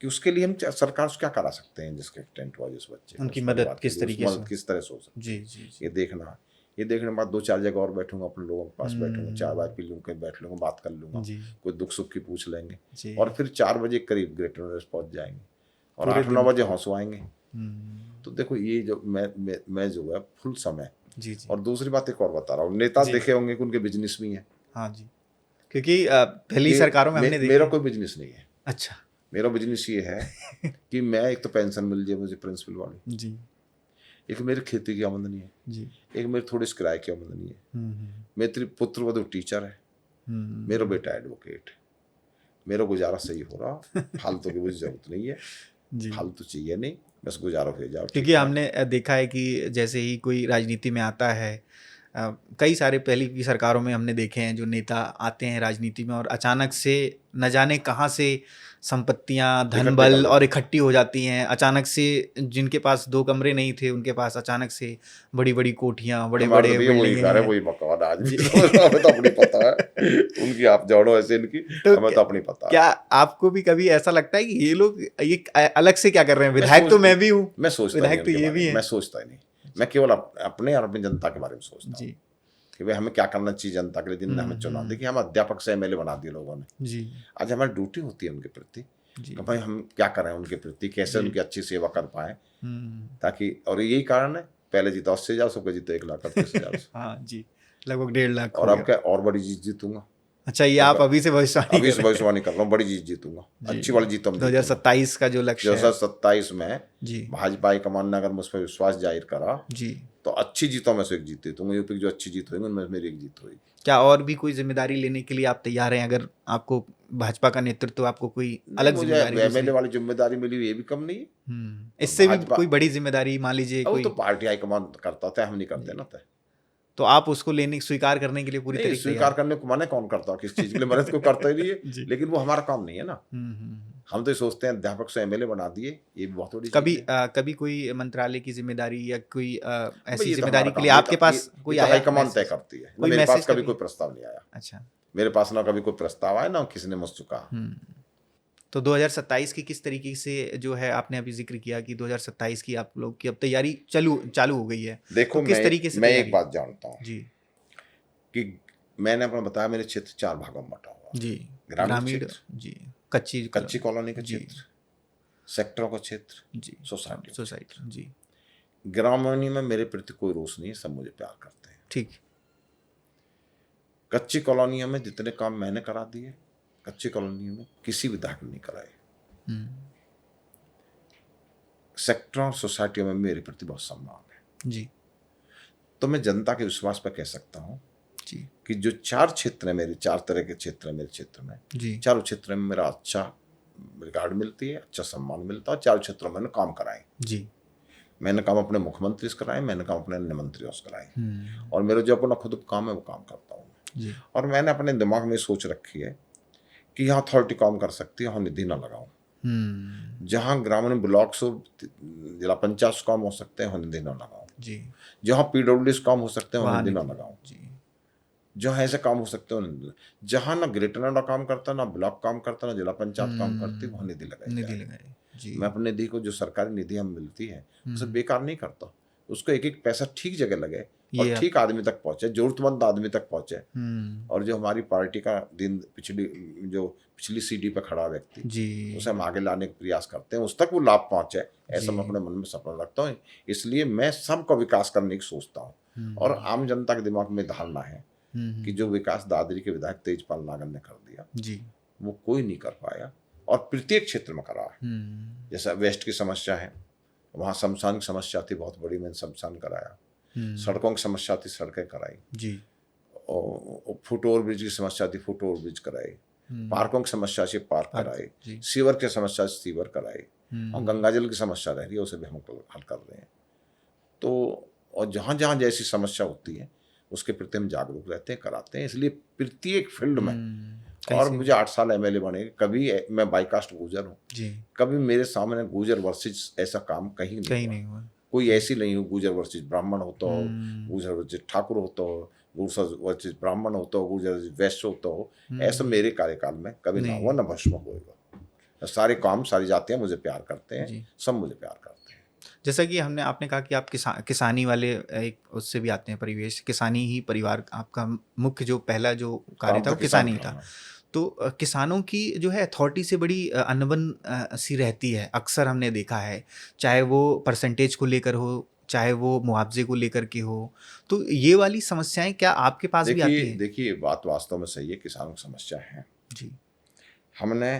कि उसके लिए हम सरकार से क्या करा सकते हैं, जिसके एक्सीडेंट हुआ जिस बच्चे, उनकी मदद किस तरीके से, किस तरह से हो सकती है। जी। ये देखना, ये देखने के बाद 2-4 जगह और बैठूंगा, अपने लोगों के पास बैठूंगा, चाय वाय पी लूँगा, कहीं बैठ लूँगा, बात कर लूँगा, कोई दुख सुख की पूछ लेंगे, और फिर 4 बजे करीब ग्रेटर नॉर्थ पहुँच जाएंगे और 8-9 बजे हौसला आएंगे। तो देखो ये जो मैं जो है फुल समय जी। और दूसरी बात एक और बता रहा हूँ, नेता देखे होंगे कि उनके बिजनेस भी हैं। हाँ जी, क्योंकि पहली सरकारों में हमने देखा मेरा कोई बिजनेस नहीं है। अच्छा। मेरा बिजनेस ये है कि मैं एक तो पेंशन मिल जाए मुझे प्रिंसिपल वाली, जी एक मेरी खेती की आमदनी है, जी। एक मेरी थोड़ी सी किराए की आमदनी है, मेरे पुत्र वधु टीचर है, मेरा बेटा एडवोकेट है, मेरा गुजारा सही हो रहा, फालतू की मुझे जरूरत नहीं है, जी। फालतू चाहिए नहीं, बस गुजारा हो जाओ। क्योंकि हमने देखा है कि जैसे ही कोई राजनीति में आता है, कई सारे पहले की सरकारों में हमने देखे हैं जो नेता आते हैं राजनीति में और अचानक से न जाने कहाँ से संपत्तियां, धन बल और इकट्ठी हो जाती हैं। अचानक से जिनके पास 2 कमरे नहीं थे उनके पास अचानक से बड़ी बड़ी कोठियां, बड़े बड़े बिल्डिंग हैं। वही मकान आज भी हमें तो अपनी पता है, उनकी आप जानो ऐसे इनकी, तो हमें तो अपनी पता है। क्या आपको भी कभी ऐसा लगता है कि ये लोग ये अलग से क्या कर रहे हैं? विधायक तो मैं भी हूँ, मैं सोचता विधायक तो ये भी है। मैं सोचता ही नहीं, मैं केवल अपने और अपनी जनता के बारे में सोचता हूँ जी कि भाई हमें क्या करना चाहिए जनता के लिए, जिनने हमें चुना। देखिए हम अध्यापक से एमएलए बना दिए लोगों ने, जी आज हमारी ड्यूटी होती है उनके प्रति जी। कि भाई हम क्या करें उनके प्रति, कैसे जी। उनकी अच्छी सेवा कर पाए, ताकि, और यही कारण है पहले जीता 80,000, सबके जीते 1,38,000 हाँ जी, लगभग 1.5 लाख और हो अब गया। क्या और बड़ी जीत जीतूंगा। अच्छा, ये आप अभी से भविष्यवाणी अभी कर से रहे हैं? भविष्यवाणी कर रहा हूँ, बड़ी जीत जीतूंगा, जी। अच्छी वाली जीत हम 2027 का जो लक्ष्य है 2027 में जी भाजपा हाईकमान ने अगर मुझ पर विश्वास जाहिर करा जी, तो अच्छी जीतों में से एक जीत दूंगा। यूपी की जो अच्छी जीत होगी उनमें मेरी एक जीत होगी। क्या और भी कोई जिम्मेदारी लेने के लिए आप तैयार हैं? अगर आपको भाजपा का नेतृत्व, आपको कोई अलग मुझे जिम्मेदारी एमएलए वाली जिम्मेदारी मिली हुई, ये भी कम नहीं है। इससे भी भाजपा कोई बड़ी जिम्मेदारी मान लीजिए वो कोई, तो पार्टी हाईकमान करता था, हम नहीं करते ना। तो आप उसको लेने, स्वीकार करने के लिए पूरी नहीं, तरीके से स्वीकार करने को मने कौन करता, किस चीज के लिए मने तो कोई करता ही नहीं जी। है, लेकिन वो हमारा काम नहीं है ना। हम तो ये सोचते हैं अध्यापक से एमएलए बना दिए, ये भी बहुत बड़ी कभी चीज है। कभी कोई मंत्रालय की जिम्मेदारी या कोई भाई ऐसी ये तो जिम्मेदारी हमारा के लिए काम, आपके पास कोई ये तो आया हाईकमान तय मैसेज? करती है ना। कोई मेरे पास मैसेज कभी कभी? कोई प्रस्ताव नहीं आया, अच्छा। मेरे पास ना कभी कोई प्रस्ताव आया ना किसी ने मुझसे कहा। तो 2027 की किस तरीके से जो है, आपने अभी जिक्र किया कि 2027 की आप लोग की अब तैयारी चालू हो गई है, देखो तो किस तरीके से मैं तैयारी? एक बात जानता हूँ जी कि मैंने अपना बताया मेरे क्षेत्र 4 भागों में बटा हुआ। जी, ग्रामीण जी, कच्ची कॉलोनी का जी क्षेत्र, सेक्टरों का क्षेत्र, जी, सोसाइटी जी, ग्रामीण में मेरे प्रति कोई रोष नहीं है, सब मुझे प्यार करते हैं। ठीक। कच्ची कॉलोनियों में जितने काम मैंने करा दिए, कच्ची कॉलोनियों में किसी विधायक ने नहीं कराए। सेक्टरों और सोसाइटियों में मेरे प्रति बहुत सम्मान है जी तो मैं जनता के विश्वास पर कह सकता हूँ जी कि जो 4 क्षेत्र है मेरे, 4 तरह के क्षेत्र है मेरे क्षेत्र में, जी, चारों क्षेत्र में मेरा अच्छा रिकॉर्ड मिलती है, अच्छा सम्मान मिलता है। 4 क्षेत्रों में मैंने काम कराए जी। मैंने काम अपने मुख्यमंत्री से कराए, मैंने काम अपने अन्य मंत्रियों से कराए, और मेरा जो अपना खुद काम है वो काम करता हूँ जी। और मैंने अपने दिमाग में सोच रखी है कि यहाँ अथॉरिटी काम कर सकती है, यहाँ निधि ना लगाऊं। जहाँ ग्रामीण ब्लॉक से जिला पंचायत से काम हो सकते हैं, वहाँ निधि ना लगाऊं जी। जहाँ पीडब्ल्यूडी से काम हो सकते हैं, वहाँ वहाँ निधि ना निधि लगाऊं जी जहाँ ऐसे काम हो सकते हैं, जहाँ ना ग्रेटर नोएडा काम करता, ना ब्लॉक काम करता, ना जिला पंचायत काम करती, वहाँ निधि लगाई निधि जाए। लगाए जी। मैं अपने निधि को, जो सरकारी निधि हमें मिलती है, उसे बेकार नहीं करता, उसको एक एक पैसा ठीक जगह लगे और ठीक आदमी तक पहुंचे, जरूरतमंद आदमी तक पहुंचे। और जो हमारी पार्टी का दिन पिछली सीढ़ी पर खड़ा व्यक्ति जी, उसे हम आगे लाने का प्रयास करते हैं, उस तक वो लाभ पहुंचे, ऐसा मैं अपने मन में सपना रखता हूँ। इसलिए मैं सबका विकास करने की सोचता हूँ और आम जनता के दिमाग में धारणा है कि जो विकास दादरी के विधायक तेजपाल नागर ने कर दिया जी, वो कोई नहीं कर पाया, और प्रत्येक क्षेत्र में करा है। जैसा वेस्ट की समस्या है, वहाँ शमशान की समस्या थी बहुत बड़ी, मैंने शमशान कराया। सड़कों की समस्या थी, सड़कें कराई जी। और फुट ओवर ब्रिज की समस्या थी, फुट ओवर ब्रिज कराई। पार्कों की समस्या से पार्क कराए, सीवर की समस्या से सीवर कराए, और गंगा जल की समस्या रह रही है उसे भी हम हल कर रहे हैं। तो और जहाँ जहाँ जैसी समस्या होती है उसके प्रति हम जागरूक रहते हैं, कराते हैं। इसलिए प्रत्येक फील्ड में, और मुझे 8 साल एमएलए बने, कभी मैं बाईकास्ट गुजर हूँ, कभी मेरे सामने गुजर वर्सेस ऐसा काम कहीं नहीं हुआ। कोई ऐसी नहीं हो, गुजर वर्सेस ब्राह्मण होता हो, गुजर वर्सेस ठाकुर होता हो, गुजर वर्सेस ब्राह्मण होता हो, गुजर वैश्य होता हो, ऐसा मेरे कार्यकाल में कभी ना हुआ, न भस्म होगा। सारे काम, सारी जातियां मुझे प्यार करते हैं, सब मुझे प्यार करते हैं। जैसा कि आपने कहा कि आप किसानी वाले एक उससे भी आते हैं परिवेश, किसानी ही परिवार आपका मुख्य जो पहला जो कार्य था वो किसानी था। तो किसानों की जो है अथॉरिटी से बड़ी अनबन सी रहती है, अक्सर हमने देखा है, चाहे वो परसेंटेज को लेकर हो, चाहे वो मुआवजे को लेकर के हो। तो ये वाली समस्याएं क्या आपके पास भी आती हैं? देखिए बात वास्तव में सही है, किसानों की समस्या है जी। हमने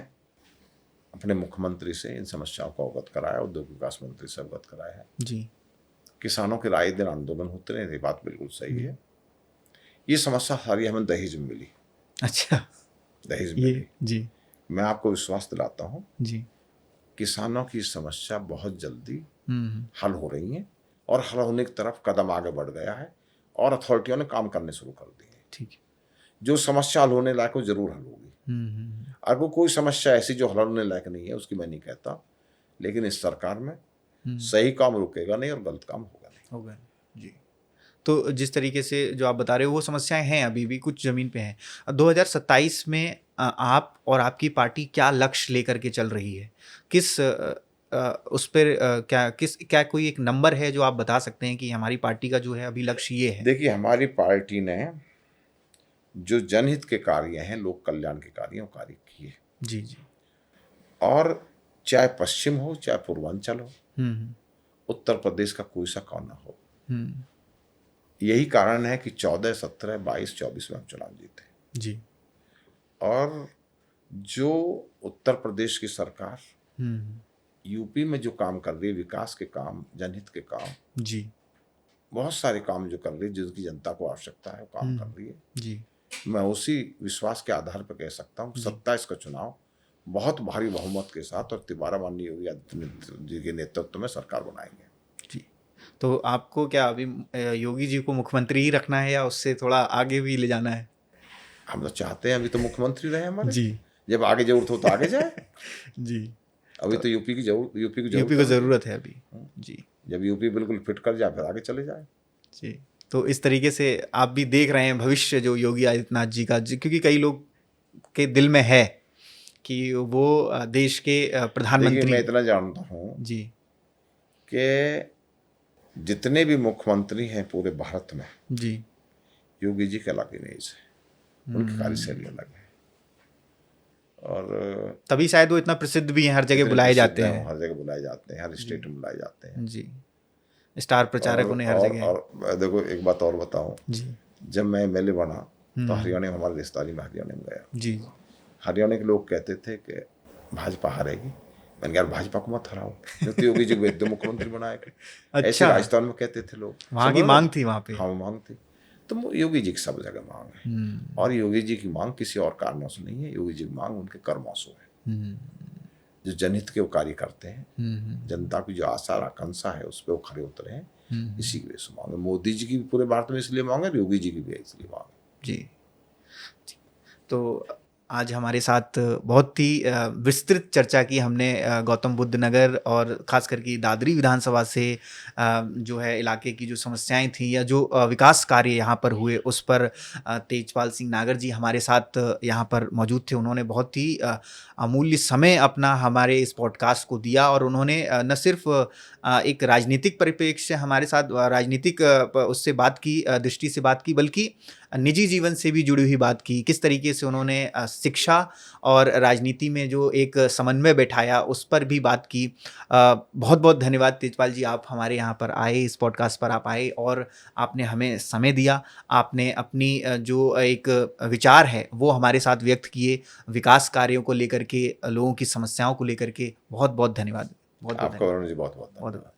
अपने मुख्यमंत्री से इन समस्याओं को अवगत कराया, उद्योग विकास मंत्री से अवगत कराया है। जी। किसानों के राय दिन आंदोलन होते रहे, ये बात बिल्कुल सही है। ये समस्या सारी हमें दहेज में मिली। अच्छा। दहेज ये मिली। जी मैं आपको विश्वास दिलाता हूँ, जी। किसानों की समस्या बहुत जल्दी हम्म। हल हो रही है और हल होने की तरफ कदम आगे बढ़ गया है और अथॉरिटियों ने काम करने शुरू कर दिए हैं। ठीक है। जो समस्या हल होने लायक वो जरूर हल होगी। हम्म। अगर कोई समस्या ऐसी जो हल होने लायक नहीं है, उसकी मैं नहीं कहता, लेकिन इस सरकार में सही काम रुकेगा नहीं और गलत काम होगा नहीं। होगा जी। तो जिस तरीके से जो आप बता रहे हो वो समस्याएं हैं, अभी भी कुछ ज़मीन पे हैं। 2027 में आप और आपकी पार्टी क्या लक्ष्य लेकर के चल रही है? किस उस पर क्या कोई एक नंबर है जो आप बता सकते हैं कि हमारी पार्टी का जो है अभी लक्ष्य ये है? देखिए, हमारी पार्टी ने जो जनहित के कार्य हैं, लोक कल्याण के कार्य हैं, वो कार्य किए। जी जी। और चाहे पश्चिम हो चाहे पूर्वांचल हो, हम्म। उत्तर प्रदेश का कोई सा कोना हो, हम्म। यही कारण है कि 14, 17, 22, 24 में हम चुनाव जीते। जी। और जो उत्तर प्रदेश की सरकार यूपी में जो काम कर रही है, विकास के काम, जनहित के काम, जी बहुत सारे काम जो कर रही है, जिसकी जनता को आवश्यकता है, वो काम कर रही है। जी। मैं उसी विश्वास के आधार पर कह सकता हूँ 27 का चुनाव बहुत भारी बहुमत के साथ और तिवारा माननीय योगी आदित्यनाथ जी के नेतृत्व में सरकार बनाएंगे। जी। तो आपको क्या अभी योगी जी को मुख्यमंत्री ही रखना है या उससे थोड़ा आगे भी ले जाना है? हम तो चाहते हैं अभी तो मुख्यमंत्री रहे हमारे। जी। जब आगे जरूरत हो तो आगे जाए। जी। अभी तो यूपी की ज़रूरत है अभी। जी। जब यूपी बिल्कुल फिट कर जाए फिर आगे चले जाए। जी। तो इस तरीके से आप भी देख रहे हैं भविष्य जो योगी आदित्यनाथ जी का, क्योंकि कई लोग के दिल में है कि वो देश के प्रधानमंत्री। देखिए, मैं इतना जानता हूँ जी कि जितने भी मुख्यमंत्री हैं पूरे भारत में, जी, योगी जी के अलग इमेज है, उनकी कार्यशैली अलग है। और तभी शायद वो इतना प्रसिद्ध भी हैं, हर जगह बुलाए जाते हैं। हर जगह बुलाए जाते हैं, हर स्टेट में बुलाए जाते हैं। जी। स्टार प्रचारक उन्हें हर जगह। और देखो, एक बात और बताऊं, जी। जब मैं एमएलए बना तो हरियाणा में, हमारे रिश्तेदारी में हरियाणा में गया। जी। हरियाणा के लोग कहते थे कि भाजपा हारेगी। मैंने कहा, भाजपा को मत हराओ, तो योगी जी को मुख्यमंत्री बनाएगा। अच्छा। ऐसे राजस्थान में कहते थे लोग। वहाँ की मांग थी वहाँ पे। हाँ, मांग थी। तो योगी जी की सब जगह मांग है। और योगी जी की मांग किसी और कारणों से नहीं है, योगी जी की मांग उनके कर्मों से है। जो जनहित के वो कार्य करते हैं, जनता की जो आशा और आकांक्षा है उस पर वो खड़े उतरे हैं, इसी की वजह से मांग है। मोदी जी की भी पूरे भारत में इसलिए मांग है, योगी जी की भी इसलिए मांग है। जी। तो आज हमारे साथ बहुत ही विस्तृत चर्चा की हमने गौतम बुद्ध नगर और ख़ास करके दादरी विधानसभा से जो है इलाके की जो समस्याएं थी या जो विकास कार्य यहाँ पर हुए उस पर तेजपाल सिंह नागर जी हमारे साथ यहाँ पर मौजूद थे। उन्होंने बहुत ही अमूल्य समय अपना हमारे इस पॉडकास्ट को दिया और उन्होंने न सिर्फ एक राजनीतिक परिप्रेक्ष्य से हमारे साथ राजनीतिक उससे बात की, दृष्टि से बात की, बल्कि निजी जीवन से भी जुड़ी हुई बात की। किस तरीके से उन्होंने शिक्षा और राजनीति में जो एक समन्वय बैठाया उस पर भी बात की। बहुत बहुत धन्यवाद तेजपाल जी, आप हमारे यहाँ पर आए, इस पॉडकास्ट पर आप आए और आपने हमें समय दिया। आपने अपनी जो एक विचार है वो हमारे साथ व्यक्त किए, विकास कार्यों को लेकर के, लोगों की समस्याओं को लेकर के। बहुत बहुत धन्यवाद। आपका बहुत बहुत धन्यवाद।